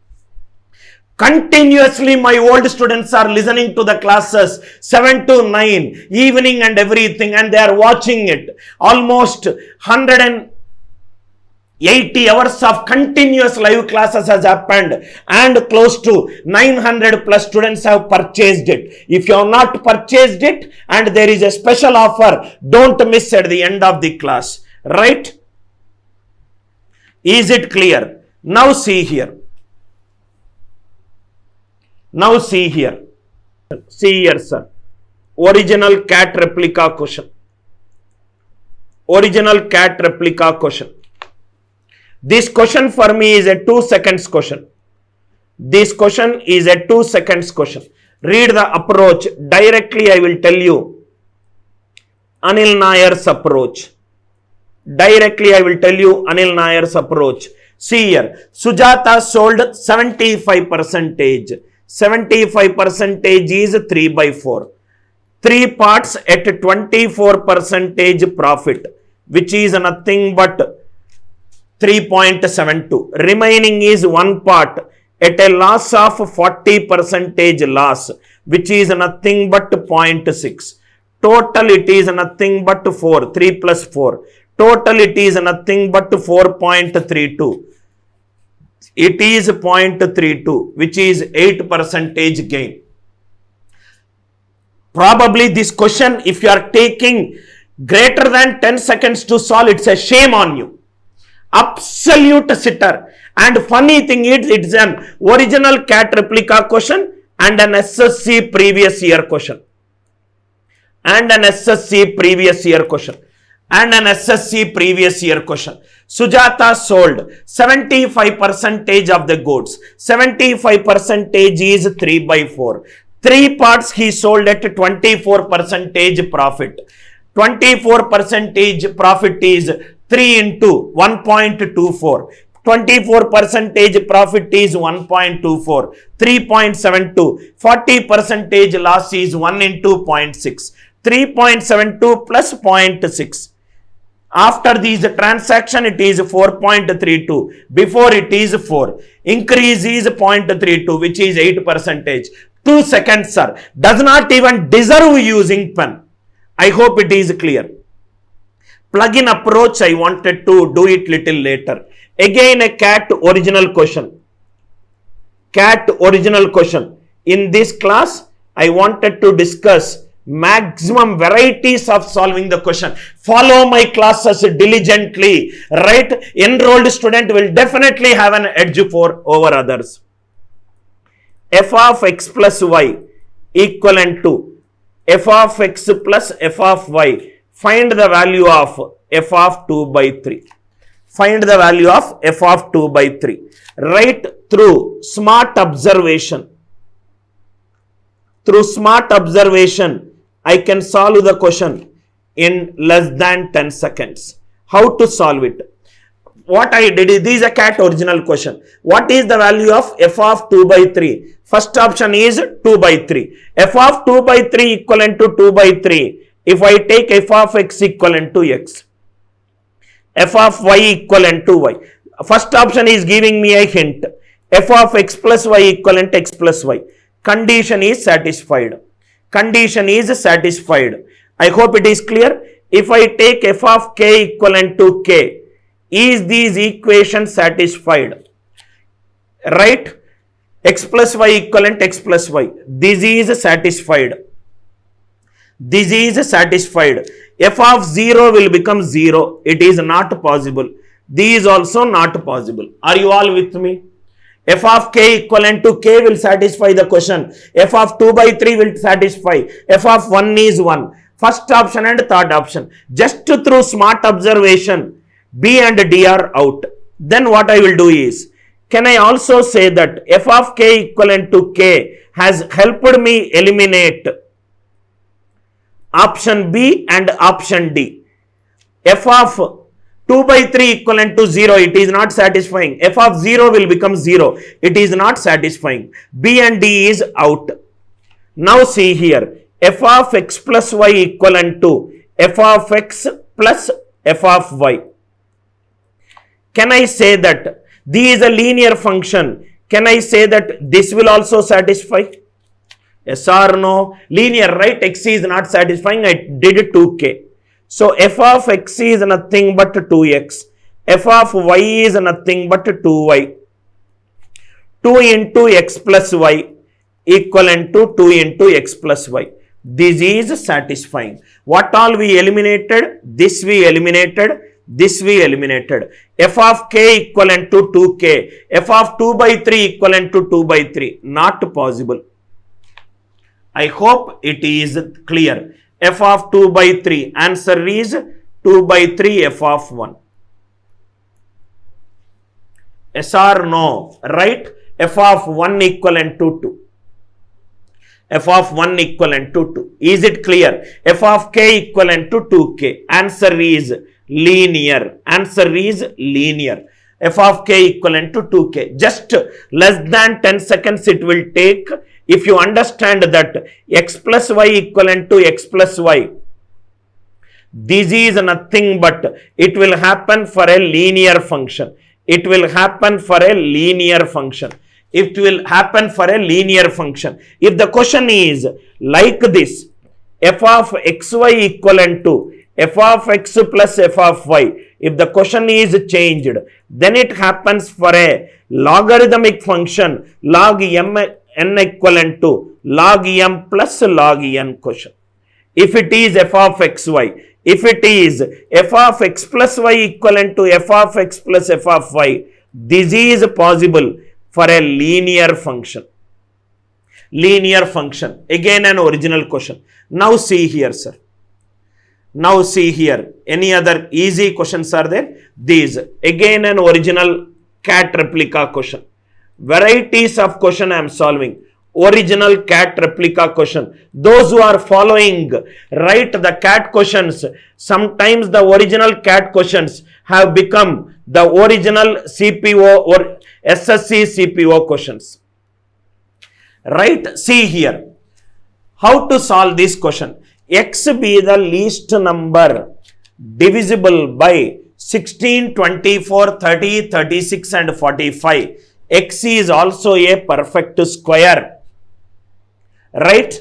Continuously my old students are listening to the classes 7 to 9 evening and everything, and they are watching it. Almost 180 hours of continuous live classes has happened, and close to 900 plus students have purchased it. If you have not purchased it and there is a special offer, don't miss at the end of the class. Right? Is it clear? Now see here. Now see here. See here, sir. Original CAT replica question. Original CAT replica question. This question for me is a 2 seconds question. This question is a 2 seconds question. Read the approach. Directly I will tell you Anil Nair's approach. Directly I will tell you Anil Nair's approach. See here. Sujata sold 75%. 75% is 3 by 4. 3 parts at 24% profit, which is nothing but 3.72. Remaining is 1 part at a loss of 40% loss, which is nothing but 0.6. Total it is nothing but 4, 3 plus 4. Total it is nothing but 4.32. It is 0.32, which is 8% gain. Probably this question, if you are taking greater than 10 seconds to solve, it's a shame on you. Absolute sitter. And funny thing is, it's an original CAT replica question and an SSC previous year question. And an SSC previous year question. And an SSC previous year question. Sujata sold 75% of the goods. 75% is 3 by 4. 3 parts he sold at 24% profit. 24% profit is 3 into 1.24. 24% profit is 1.24. 3.72. 40% loss is 1 into 0.6. 3.72 plus 0.6. After this transaction, it is 4.32. Before it is 4. Increase is 0.32, which is 8%. 2 seconds, sir. Does not even deserve using pen. I hope it is clear. Plug-in approach, I wanted to do it little later. Again, a CAT original question. CAT original question. In this class, I wanted to discuss maximum varieties of solving the question. Follow my classes diligently, right? Enrolled student will definitely have an edge over others. F of x plus y equivalent to f of x plus f of y. Find the value of f of 2 by 3. Find the value of f of 2 by 3. Right through smart observation. Through smart observation, I can solve the question in less than 10 seconds. How to solve it? What I did is, this is a CAT original question. What is the value of f of 2 by 3? First option is 2 by 3. F of 2 by 3 equivalent to 2 by 3. If I take f of x equivalent to x. F of y equivalent to y. First option is giving me a hint. F of x plus y equivalent to x plus y. Condition is satisfied. Condition is satisfied. I hope it is clear. If I take f of k equivalent to k, is these equation satisfied? Right? X plus y equivalent x plus y. This is satisfied. This is satisfied. F of 0 will become 0. It is not possible. This is also not possible. Are you all with me? F of k equivalent to k will satisfy the question. F of 2 by 3 will satisfy. F of 1 is 1. First option and third option. Just through smart observation, B and D are out. Then what I will do is, can I also say that f of k equivalent to k has helped me eliminate option B and option D. F of 2 by 3 equivalent to 0, it is not satisfying. F of 0 will become 0. It is not satisfying. B and D is out. Now see here. F of x plus y equivalent to f of x plus f of y. Can I say that this is a linear function? Can I say that this will also satisfy? Yes or no? Linear, right? X is not satisfying. I did 2k. So f of x is nothing but 2x. F of y is nothing but 2y. 2 into x plus y equivalent to 2 into x plus y. This is satisfying. What all we eliminated? This we eliminated. This we eliminated. F of k equivalent to 2k. F of 2 by 3 equivalent to 2 by 3. Not possible. I hope it is clear. F of 2 by 3. Answer is 2 by 3 f of 1. Yes or no? Right? F of 1 equivalent to 2. F of 1 equivalent to 2. Is it clear? F of k equivalent to 2k. Answer is linear. Answer is linear. f of k equivalent to 2k. Just less than 10 seconds it will take. If you understand that x plus y equivalent to x plus y, this is nothing but it will happen for a linear function. It will happen for a linear function. It will happen for a linear function. If the question is like this, f of xy equivalent to f of x plus f of y, if the question is changed, then it happens for a logarithmic function log n equivalent to log m plus log n question. If it is f of xy, if it is f of x plus y equivalent to f of x plus f of y, this is possible for a linear function. Linear function. Again an original question. Now see here, sir. Now see here. Any other easy questions are there? These. Again an original CAT replica question. Varieties of question I am solving. Original CAT replica question. Those who are following, write the CAT questions. Sometimes the original CAT questions have become the original CPO or SSC CPO questions. Right? See here. How to solve this question? X be the least number divisible by 16, 24, 30, 36 and 45. X is also a perfect square. Right?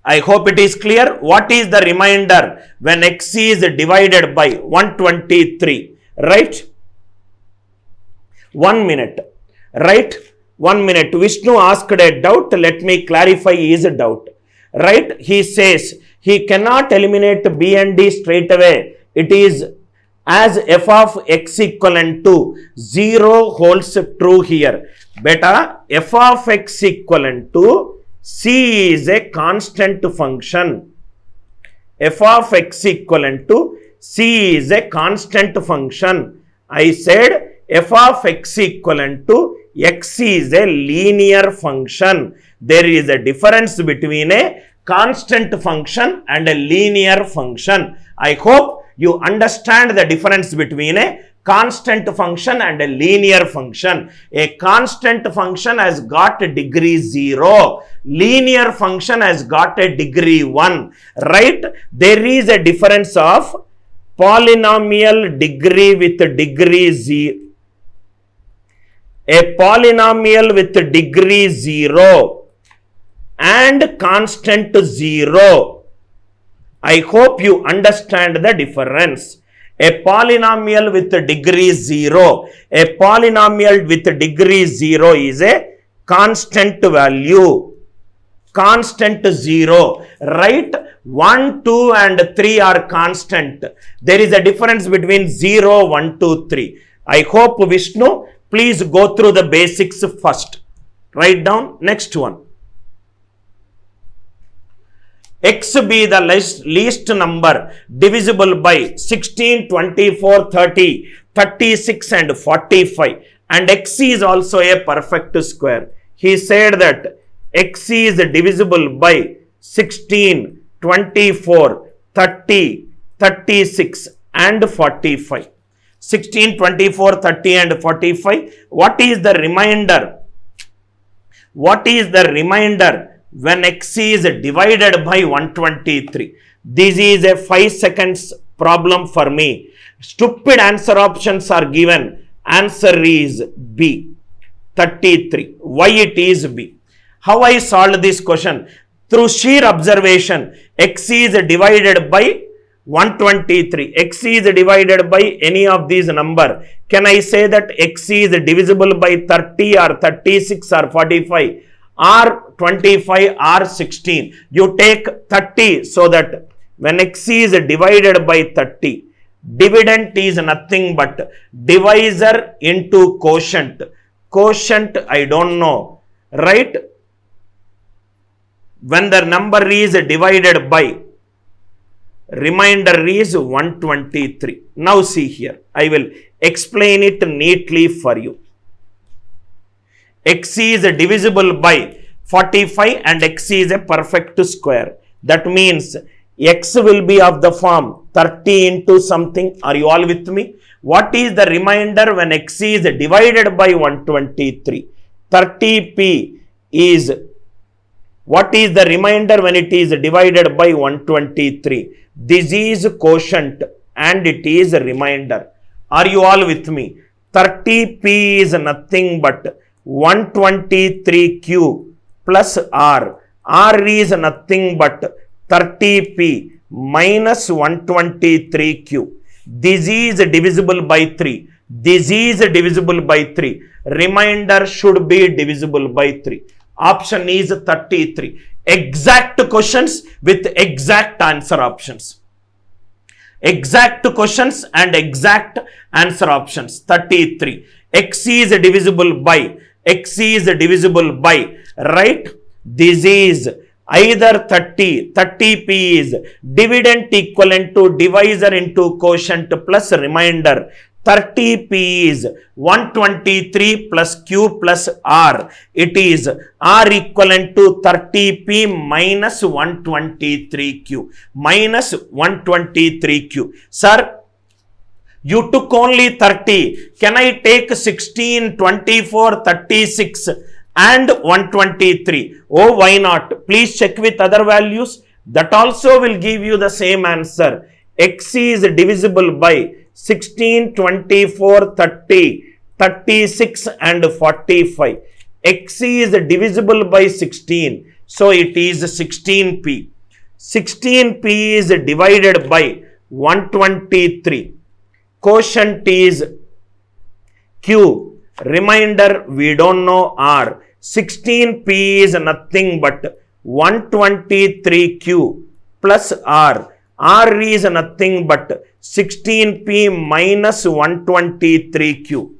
I hope it is clear. What is the remainder when x is divided by 123? Right? 1 minute. Right? 1 minute. Vishnu asked a doubt. Let me clarify his doubt. Right? He says he cannot eliminate b and d straight away. It is as f of x equivalent to 0 holds true here. Beta, f of x equivalent to c is a constant function. F of x equivalent to c is a constant function. I said f of x equivalent to x is a linear function. There is a difference between a constant function and a linear function. I hope you understand the difference between a constant function and a linear function. A constant function has got a degree 0. Linear function has got a degree 1. Right? There is a difference of polynomial degree with degree 0. A polynomial with degree 0 and constant 0. I hope you understand the difference. A polynomial with degree 0. A polynomial with degree 0 is a constant value. Constant 0. Right? 1, 2 and 3 are constant. There is a difference between 0, 1, 2, 3. I hope Vishnu, please go through the basics first. Write down next one. X be the least number divisible by 16, 24, 30, 36 and 45. And x is also a perfect square. He said that x is divisible by 16, 24, 30, 36 and 45. 16, 24, 30 and 45. What is the remainder? What is the remainder when x is divided by 123? This is a 5 seconds problem for me. Stupid answer options are given. Answer is B, 33. Why it is B? How I solved this question? Through sheer observation. X is divided by 123. X is divided by any of these number. Can I say that x is divisible by 30 or 36 or 45 or 25 or 16? You take 30 so that when x is divided by 30, dividend is nothing but divisor into quotient. Quotient I don't know. Right? When the number is divided by, remainder is 123. Now see here. I will explain it neatly for you. X is divisible by 45 and x is a perfect square. That means X will be of the form 30 into something. Are you all with me? What is the remainder when X is divided by 123? 30p is, what is the remainder when it is divided by 123? This is quotient and it is remainder. Are you all with me? 30p is nothing but 123q plus r. R is nothing but 30p minus 123q. This is divisible by 3. This is divisible by 3. Remainder should be divisible by 3. Option is 33. Exact questions with exact answer options. Exact questions and exact answer options. 33. X is divisible by. X is divisible by. Right? This is either 30. 30p is dividend equivalent to divisor into quotient plus remainder. 30p is 123 plus q plus r. It is r equivalent to 30p minus 123q. Minus 123q. Sir, you took only 30. Can I take 16, 24, 36 and 123? Oh, why not? Please check with other values. That also will give you the same answer. X is divisible by 16, 24, 30, 36 and 45. X is divisible by 16. So it is 16p. 16p is divided by 123. Quotient is q. Remainder we don't know r. 16p is nothing but 123q plus r. R is nothing but 16p minus 123q.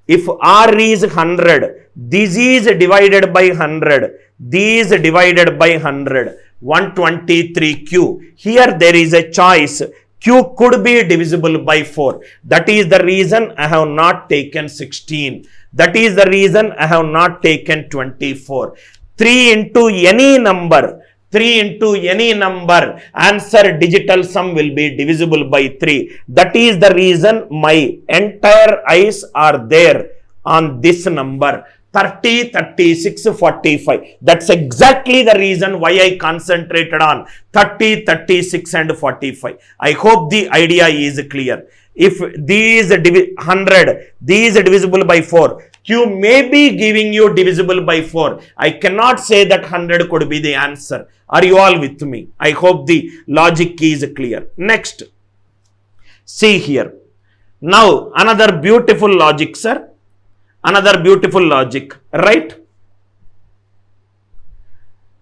If R is 100, this is divided by 100. This is divided by 100. 123q. Here there is a choice. Q could be divisible by 4. That is the reason I have not taken 16. That is the reason I have not taken 24. 3 into any number. 3 into any number, answer digital sum will be divisible by 3. That is the reason my entire eyes are there on this number. 30, 36, 45. That's exactly the reason why I concentrated on 30, 36 and 45. I hope the idea is clear. If these 100, these are divisible by 4. Q may be giving you divisible by 4. I cannot say that 100 could be the answer. Are you all with me? I hope the logic is clear. Next. See here. Now, another beautiful logic, sir. Another beautiful logic, right?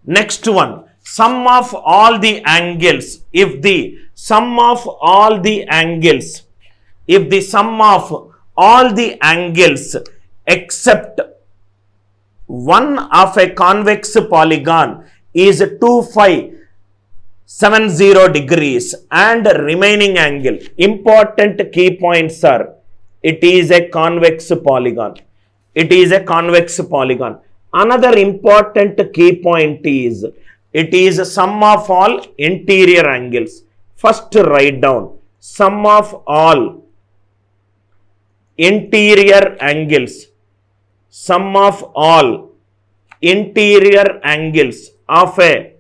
Next one. Sum of all the angles. If the sum of all the angles, if the sum of all the angles except one of a convex polygon is 2570 degrees and remaining angle. Important key points are, it is a convex polygon. It is a convex polygon. Another important key point is, it is a sum of all interior angles. First write down sum of all interior angles. Sum of all interior angles of a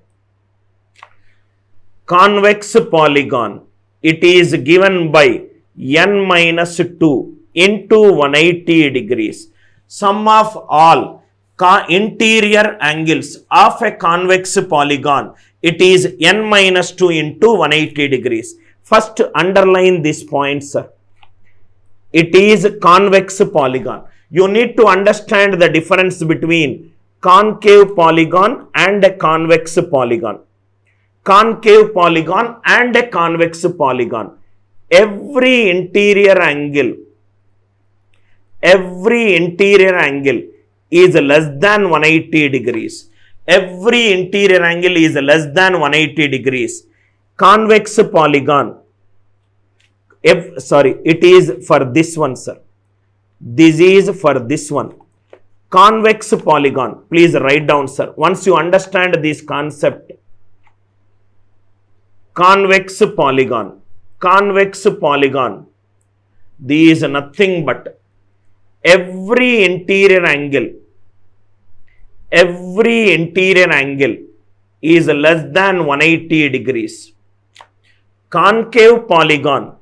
convex polygon. It is given by n minus 2 into 180 degrees. Sum of all interior angles of a convex polygon. It is n minus 2 into 180 degrees. First underline this point, sir. It is convex polygon. You need to understand the difference between concave polygon and a convex polygon. Concave polygon and a convex polygon. Every interior angle is less than 180 degrees. Every interior angle is less than 180 degrees. Convex polygon. It is for this one, sir. This is for this one. Convex polygon. Please write down, sir. Once you understand this concept, convex polygon. Convex polygon. These is nothing but every interior angle is less than 180 degrees. Concave polygon,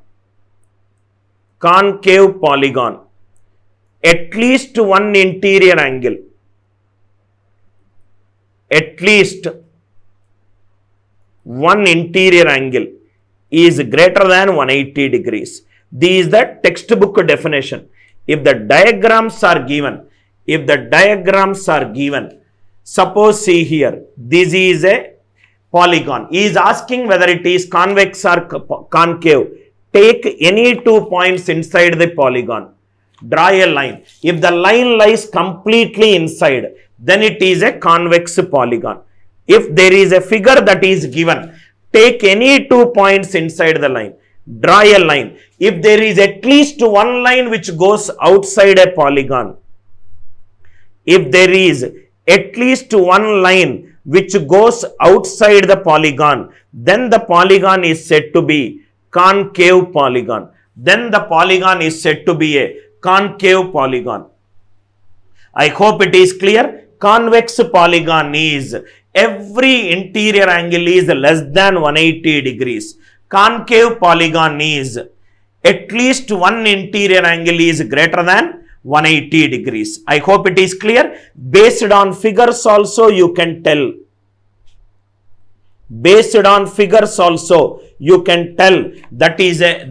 at least one interior angle, is greater than 180 degrees. This is the textbook definition. If the diagrams are given, suppose see here, this is a polygon. He is asking whether it is convex or concave. Take any 2 points inside the polygon. Draw a line. If the line lies completely inside, then it is a convex polygon. If there is a figure that is given, take any 2 points inside the line. Draw a line. If there is at least one line which goes outside a polygon, if there is at least one line which goes outside the polygon, then the polygon is said to be concave polygon. Then the polygon is said to be a concave polygon. I hope it is clear. Convex polygon is every interior angle is less than 180 degrees. Concave polygon is at least one interior angle is greater than 180 degrees. I hope it is clear. Based on figures also you can tell.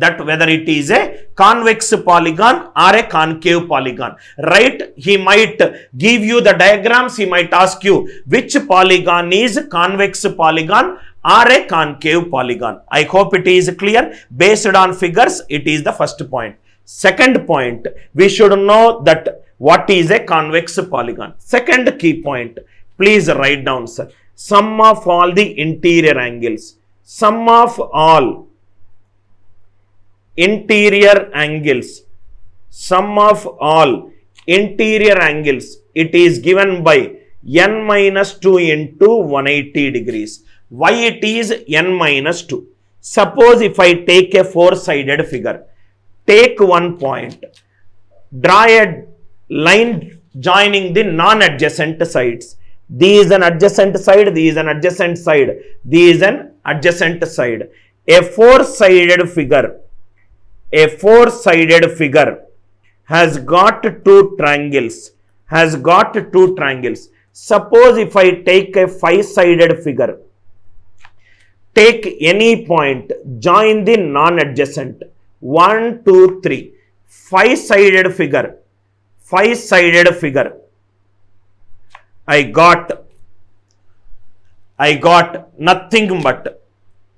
that whether it is a convex polygon or a concave polygon. Right? He might give you the diagrams. He might ask you which polygon is convex polygon or a concave polygon. I hope it is clear. Based on figures, it is the first point. Second point, we should know that what is a convex polygon. Second key point, please write down, sir. Sum of all the interior angles. Sum of all interior angles. Sum of all interior angles. It is given by n minus 2 into 180 degrees. Why it is n minus 2? Suppose if I take a four-sided figure, take one point, draw a line joining the non-adjacent sides. This is an adjacent side, this is an adjacent side, this is an adjacent side. A four-sided figure has got two triangles. Suppose if I take a five-sided figure, take any point, join the non-adjacent. 1, 2, 3. Five-sided figure. I got nothing but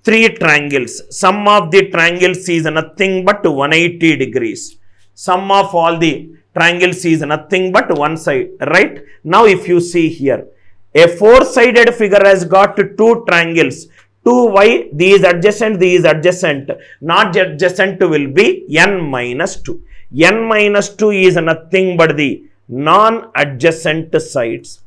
three triangles. Sum of the triangles is nothing but 180 degrees. Sum of all the triangles is nothing but one side. Right? Now if you see here, a four-sided figure has got two triangles. 2y, these adjacent, not adjacent will be n minus 2. n minus 2 is nothing but the non-adjacent sides.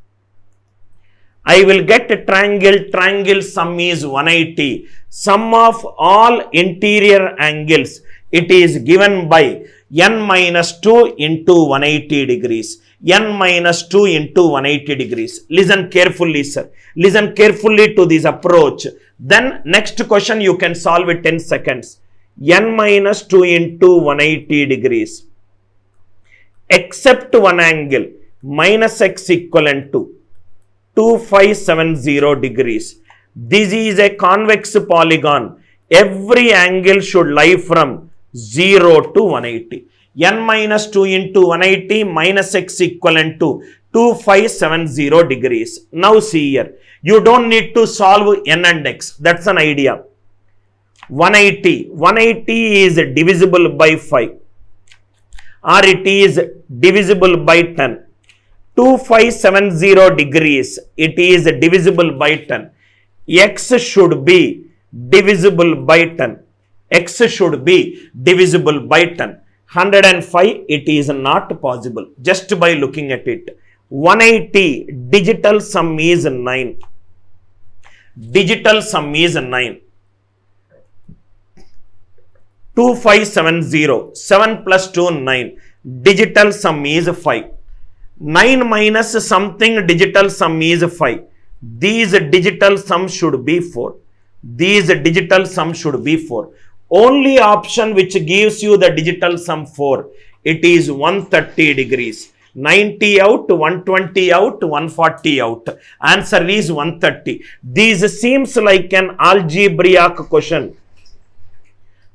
I will get a triangle sum is 180. Sum of all interior angles, it is given by n minus 2 into 180 degrees. n minus 2 into 180 degrees. Listen carefully, sir. Listen carefully to this approach. Then next question you can solve it in seconds. n minus 2 into 180 degrees. Except one angle, minus x equivalent to 2570 degrees. This is a convex polygon. Every angle should lie from 0 to 180. n minus 2 into 180 minus x equivalent to 2570 degrees. Now see here. You don't need to solve n and x. That's an idea. 180 is divisible by 5. Or it is divisible by 10. 2570 degrees. It is divisible by 10. X should be divisible by 10. X should be divisible by 10. 105, it is not possible just by looking at it. 180, digital sum is 9. Digital sum is 9. 2570. 7 plus 2, 9. Digital sum is 5. 9 minus something digital sum is 5. These digital sum should be 4. These digital sum should be 4. Only option which gives you the digital sum 4. It is 130 degrees. 90 out, 120 out, 140 out. Answer is 130. This seems like an algebraic question.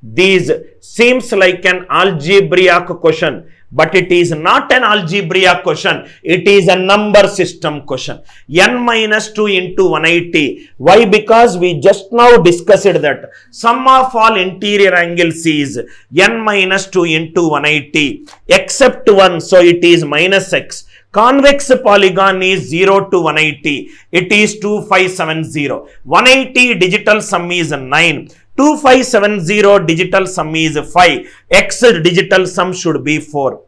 These seems like an algebraic question, but it is not an algebraic question. It is a number system question. N minus 2 into 180. Why? Because we just now discussed that sum of all interior angles is N minus 2 into 180 except 1. So it is minus x. Convex polygon is 0 to 180. It is 2570. 180 digital sum is 9. 2570 digital sum is 5. X digital sum should be 4.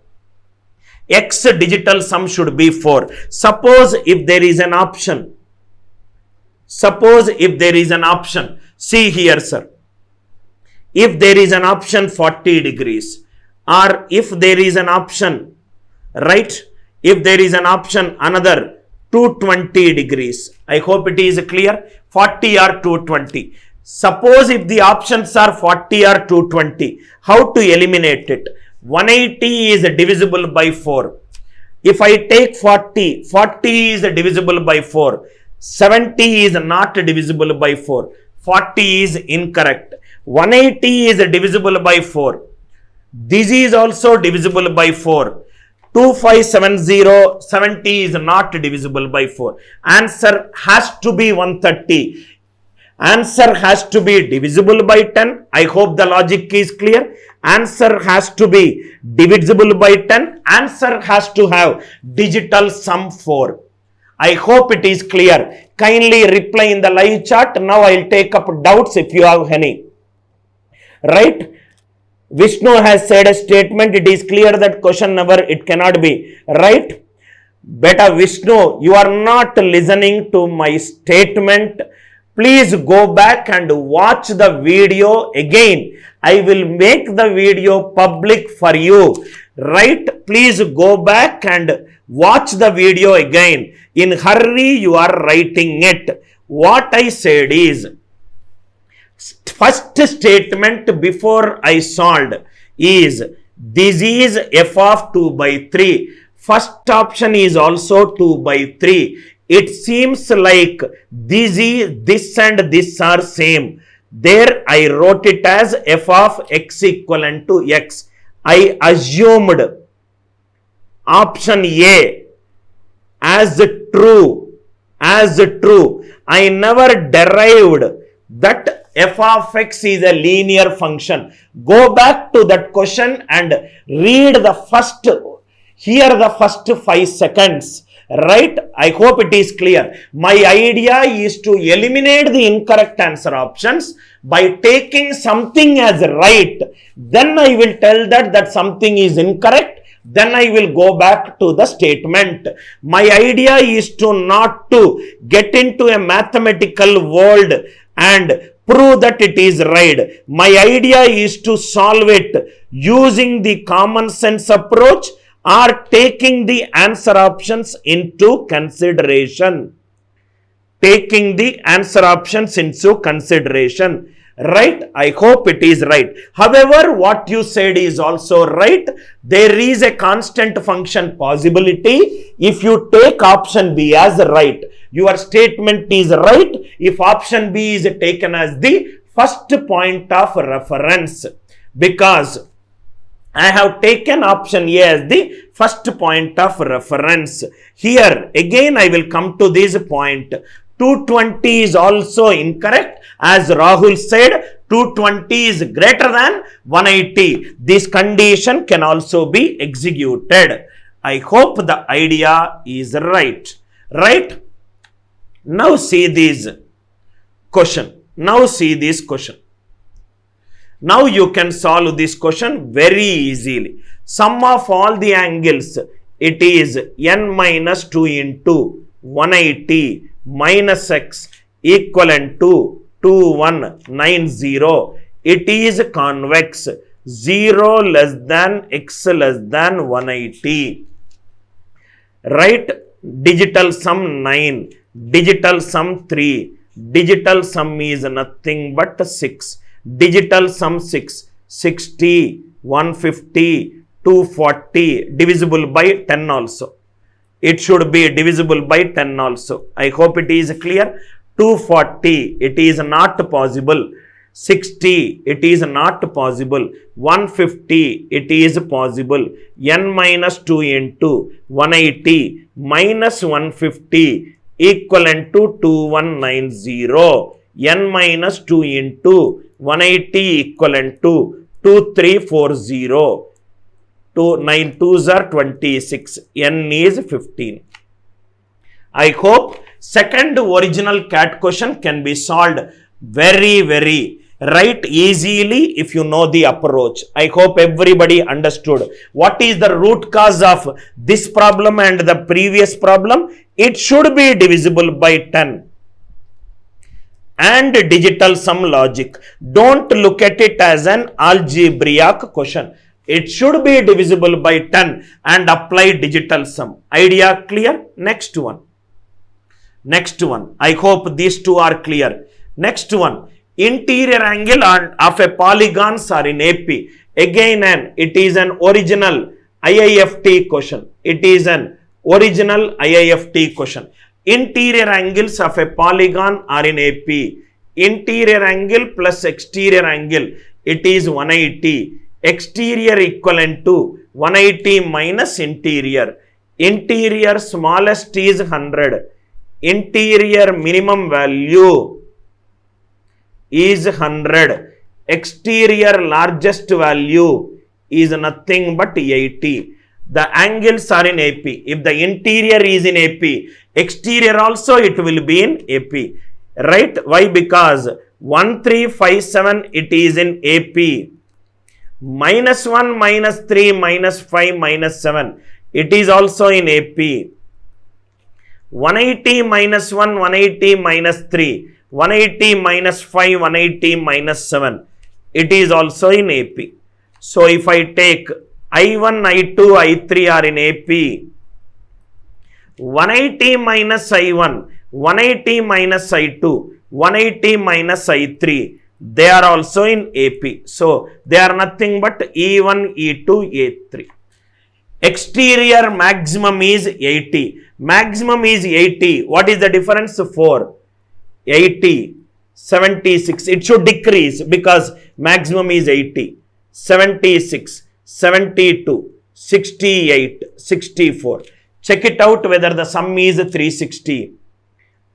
X digital sum should be 4. Suppose if there is an option. Suppose if there is an option. See here, sir. If there is an option 40 degrees, or if there is an option, right? If there is an option another 220 degrees. I hope it is clear. 40 or 220. Suppose if the options are 40 or 220, how to eliminate it? 180 is divisible by 4. If I take 40, 40 is divisible by 4. 70 is not divisible by 4. 40 is incorrect. 180 is divisible by 4. This is also divisible by 4. 2570, 70 is not divisible by 4. Answer has to be 130. Answer has to be divisible by 10. I hope the logic is clear. Answer has to be divisible by 10. Answer has to have digital sum 4. I hope it is clear. Kindly reply in the live chat. Now I will take up doubts if you have any. Right? Vishnu has said a statement. It is clear that question number it cannot be. Right? Beta Vishnu, you are not listening to my statement. Please go back and watch the video again. I will make the video public for you. Right? Please go back and watch the video again. In hurry, you are writing it. What I said is, first statement before I solved is, this is f of 2 by 3. First option is also 2 by 3. It seems like this and this are same. There I wrote it as f of x equivalent to x. I assumed option A as true. I never derived that f of x is a linear function. Go back to that question and read the first, here the first 5 seconds. Right? I hope it is clear. My idea is to eliminate the incorrect answer options by taking something as right. Then I will tell that something is incorrect. Then I will go back to the statement. My idea is to not to get into a mathematical world and prove that it is right. My idea is to solve it using the common sense approach, are taking the answer options into consideration. Taking the answer options into consideration. Right? I hope it is right. However, what you said is also right. There is a constant function possibility. If you take option B as right, your statement is right. If option B is taken as the first point of reference, because I have taken option A as the first point of reference. Here again I will come to this point. 220 is also incorrect. As Rahul said, 220 is greater than 180. This condition can also be executed. I hope the idea is right. Right? Now see this question. Now you can solve this question very easily. Sum of all the angles, it is n minus 2 into 180 minus x equivalent to 2190 It is convex. 0 less than x less than 180. Right? Digital sum 9. Digital sum 3. Digital sum is nothing but 6. Digital sum 6. 60, 150, 240, divisible by 10 also. It should be divisible by 10 also. I hope it is clear. 240, it is not possible. 60, it is not possible. 150, it is possible. N minus 2 into 180 minus 150 equivalent to 2190. N minus 2 into 180 equivalent to 2340. 9 2s are 26. N is 15. I hope second original CAT question can be solved very right easily if you know the approach. I hope everybody understood what is the root cause of this problem and the previous problem. It should be divisible by 10. And digital sum logic. Don't look at it as an algebraic question. It should be divisible by 10 and apply digital sum. Idea clear? Next one. Next one. I hope these two are clear. Next one. Interior angle of a polygons are in AP. Again, it is an original IIFT question. It is an original IIFT question. Interior angles of a polygon are in AP. Interior angle plus exterior angle, it is 180. Exterior equivalent to 180 minus interior. Interior smallest is 100. Interior minimum value is 100. Exterior largest value is nothing but 80. The angles are in AP. If the interior is in AP, exterior also it will be in AP. Right? Why? Because 1357 it is in AP. Minus 1, minus 3, minus 5, minus 7. It is also in AP. 180 minus 1, 180 minus 3. 180 minus 5, 180 minus 7. It is also in AP. So if I take I1, I2, I3 are in AP. 180 minus I1, 180 minus I2, 180 minus I3. They are also in AP. So they are nothing but E1, E2, A3. Exterior maximum is 80. Maximum is 80. What is the difference? 4. 80, 76. It should decrease because maximum is 80. 76, 72, 68, 64. Check it out whether the sum is 360.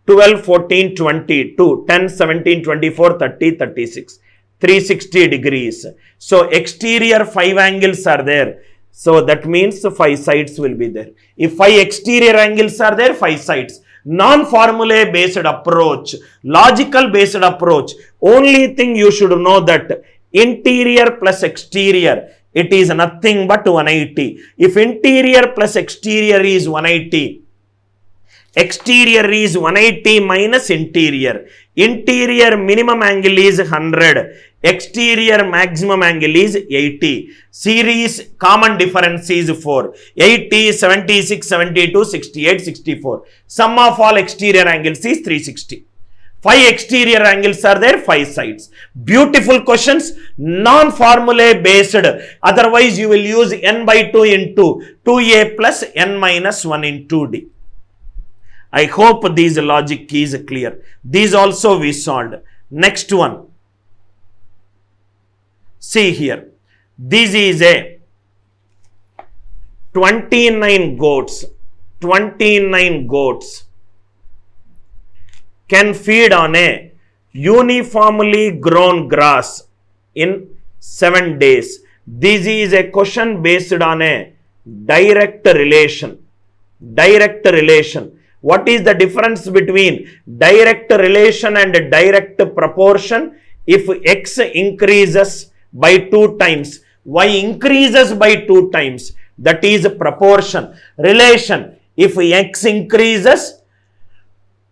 12, 14, 22, 10, 17, 24, 30, 36. 360 degrees. So exterior 5 angles are there. So that means 5 sides will be there. If 5 exterior angles are there, 5 sides. Non-formula based approach, logical based approach. Only thing you should know that interior plus exterior, it is nothing but 180. If interior plus exterior is 180, exterior is 180 minus interior. Interior minimum angle is 100. Exterior maximum angle is 80. Series common difference is 4. 80, 76, 72, 68, 64. Sum of all exterior angles is 360. 5 exterior angles are there, 5 sides. Beautiful questions, non-formula based. Otherwise, you will use n by 2 into 2a plus n minus 1 into d. I hope this logic is clear. These also we solved. Next one. See here. This is a 29 goats. 29 goats can feed on a uniformly grown grass in 7 days. This is a question based on a direct relation. Direct relation. What is the difference between direct relation and direct proportion? If x increases by 2 times, y increases by 2 times, that is proportion. Relation, if x increases,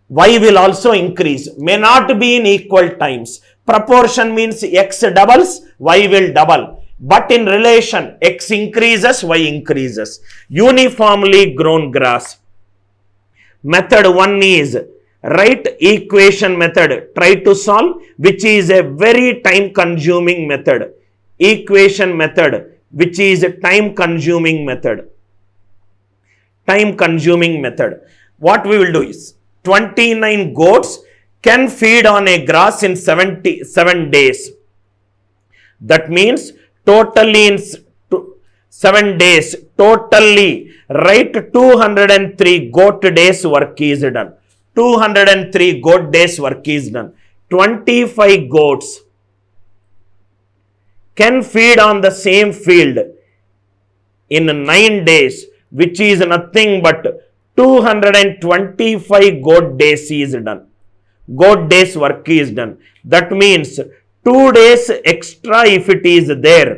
y will also increase. May not be in equal times. Proportion means x doubles, y will double. But in relation, x increases, y increases. Uniformly grown grass. Method 1 is write equation method. Try to solve, which is a very time consuming method. Equation method, which is a time consuming method. Time consuming method. What we will do is 29 goats can feed on a grass in 77 days. That means totally in 7 days, totally, right, 203 goat days work is done. 203 goat days work is done. 25 goats can feed on the same field in 9 days, which is nothing but 225 goat days is done. Goat days work is done. That means 2 days extra if it is there.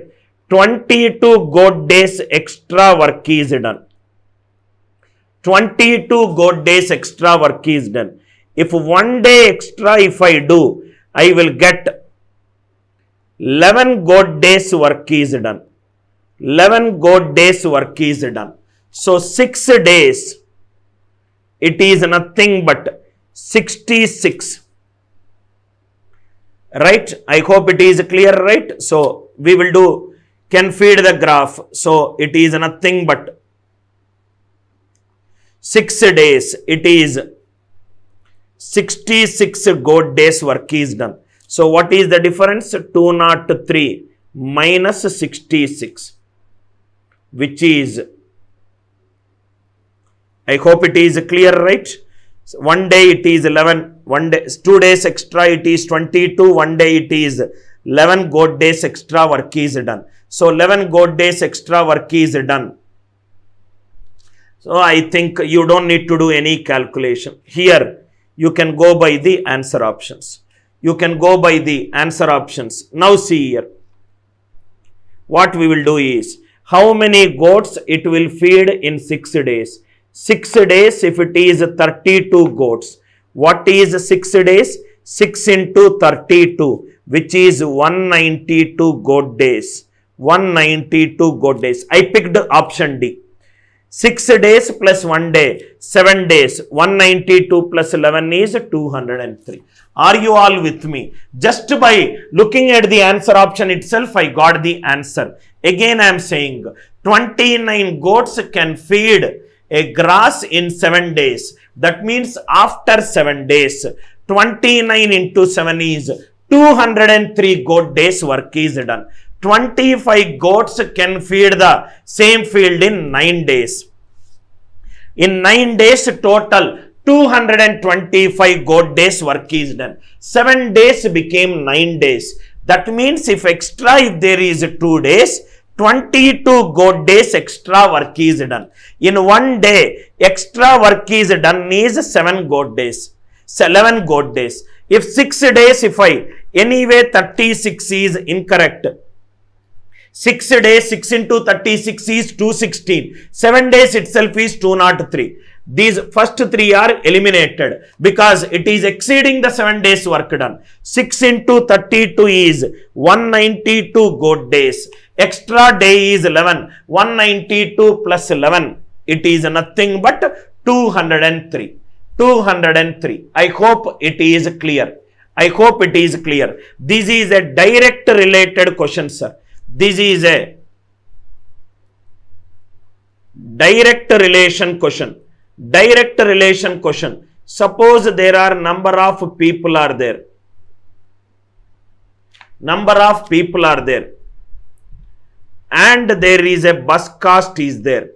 22 goat days extra work is done. 22 goat days extra work is done. If 1 day extra if I do, I will get 11 goat days work is done. 11 goat days work is done. So 6 days, it is nothing but 66. Right? I hope it is clear, right? So we will do, can feed the graph. So it is nothing but 6 days. It is 66 goat days work is done. So what is the difference? 203 minus 66, which is, I hope it is clear, right? So 1 day it is 11, 1 day, 2 days extra it is 22, 1 day it is 11 goat days extra work is done. So 11 goat days extra work is done. So I think you don't need to do any calculation. Here you can go by the answer options. You can go by the answer options. Now see here. What we will do is, how many goats it will feed in 6 days? 6 days if it is 32 goats. What is 6 days? 6 into 32, which is 192 goat days. 192 goat days. I picked option D. 6 days plus 1 day, 7 days. 192 plus 11 is 203. Are you all with me? Just by looking at the answer option itself, I got the answer. Again, I am saying 29 goats can feed a grass in 7 days. That means after 7 days, 29 into 7 is 203 goat days work is done. 25 goats can feed the same field in 9 days. In 9 days total, 225 goat days work is done. 7 days became 9 days. That means if there is 2 days, 22 goat days extra work is done. In 1 day, extra work is done is 7 goat days. 11 goat days. If 6 days, anyway 36 is incorrect. 6 days, 6 into 36 is 216. 7 days itself is 203. These first 3 are eliminated because it is exceeding the 7 days work done. 6 into 32 is 192 goat days. Extra day is 11. 192 plus 11. It is nothing but 203. 203. I hope it is clear. I hope it is clear. This is a direct related question, sir. This is a direct relation question. Direct relation question. Suppose there are number of people are there. Number of people are there. And there is a bus cost is there.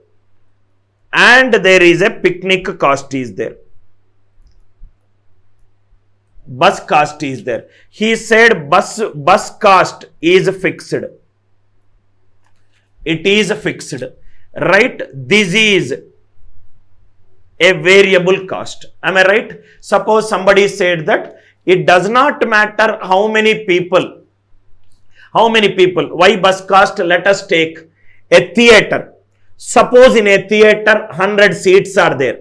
And there is a picnic cost is there. Bus cost is there. He said bus cost is fixed. It is fixed, right? This is a variable cost. Am I right? Suppose somebody said that it does not matter how many people. Why bus cost? Let us take a theater. Suppose in a theater 100 seats are there.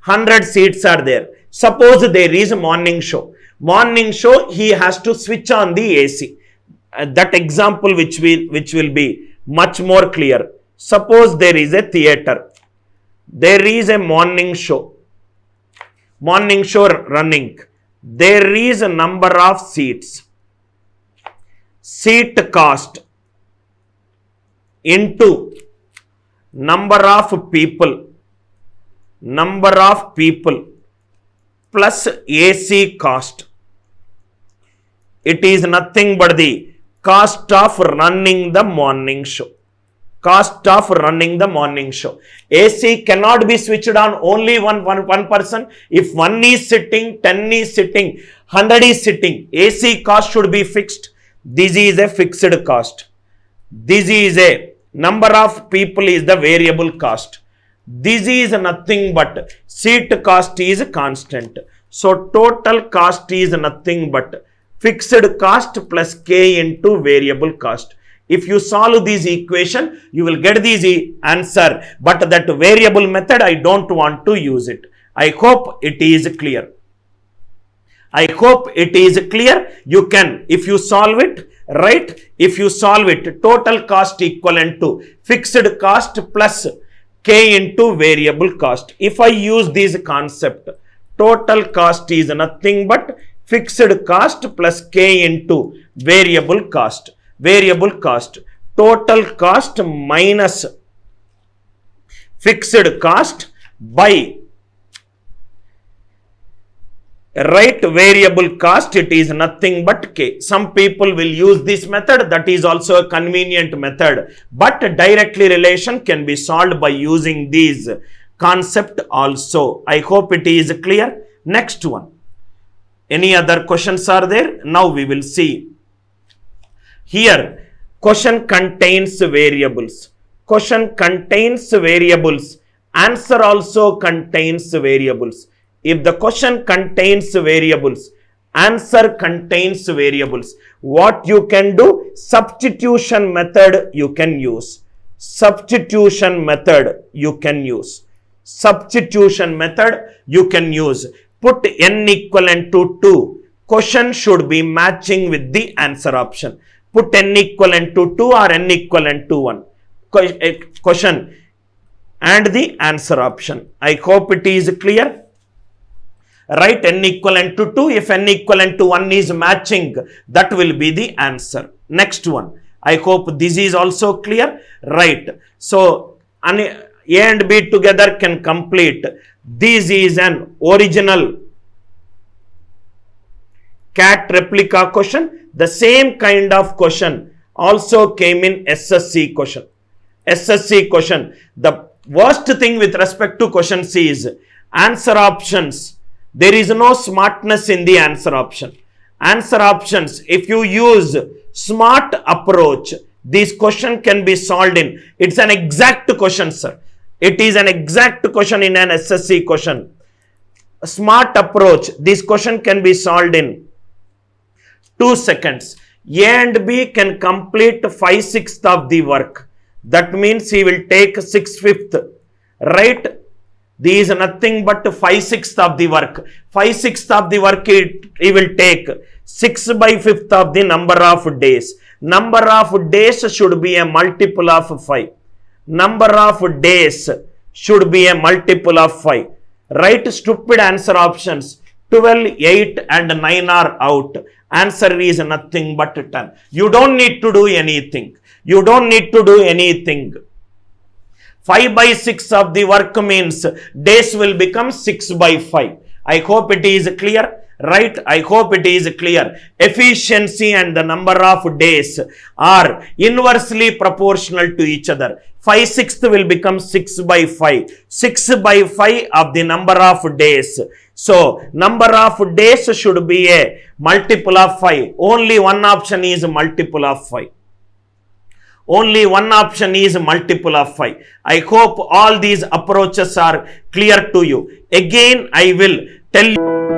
100 seats are there. Suppose there is a morning show. Morning show, he has to switch on the AC. That example which will be much more clear. Suppose there is a theater. There is a morning show running. There is a number of seats. Seat cost into number of people plus AC cost. It is nothing but the cost of running the morning show. AC cannot be switched on only one person. If 1 is sitting, 10 is sitting, 100 is sitting, AC cost should be fixed. This is a fixed cost. This is a number of people is the variable cost. This is nothing but seat cost is constant. So total cost is nothing but fixed cost plus K into variable cost. If you solve this equation, you will get this answer. But that variable method, I don't want to use it. I hope it is clear. You can, if you solve it, right? If you solve it, total cost equivalent to fixed cost plus K into variable cost. If I use this concept, total cost is nothing but fixed cost plus K into variable cost. Total cost minus fixed cost by variable cost, it is nothing but K. Some people will use this method, that is also a convenient method, but directly relation can be solved by using these concept also. I hope it is clear. Next one. Any other questions are there? Now we will see. Here, question contains variables. Answer also contains variables. If the question contains variables, answer contains variables, what you can do? Substitution method you can use. Put n equivalent to 2. Question should be matching with the answer option. Put n equivalent to 2 or n equivalent to 1. Question and the answer option. I hope it is clear. Write n equivalent to 2. If n equivalent to 1 is matching, that will be the answer. Next one. I hope this is also clear. Right. So, A and B together can complete. This is an original CAT replica question. The same kind of question also came in SSC question. The worst thing with respect to questions is answer options. There is no smartness in the answer option. Answer options, if you use smart approach, this question can be solved in. It's an exact question, sir. It is an exact question in an SSC question. A smart approach, this question can be solved in 2 seconds. A and B can complete 5/6 of the work. That means he will take 6/5. Right? This is nothing but 5/6 of the work. 5/6 of the work he will take 6/5 of the number of days. Number of days should be a multiple of 5. Number of days should be a multiple of 5. Write stupid answer options. 12, 8 and 9 are out. Answer is nothing but 10. You don't need to do anything. 5/6 of the work means days will become 6/5. I hope it is clear. Right? I hope it is clear. Efficiency and the number of days are inversely proportional to each other. 5/6 will become 6/5. 6/5 of the number of days. So, number of days should be a multiple of 5. Only one option is multiple of 5. Only one option is multiple of 5. I hope all these approaches are clear to you. Again, I will tell you.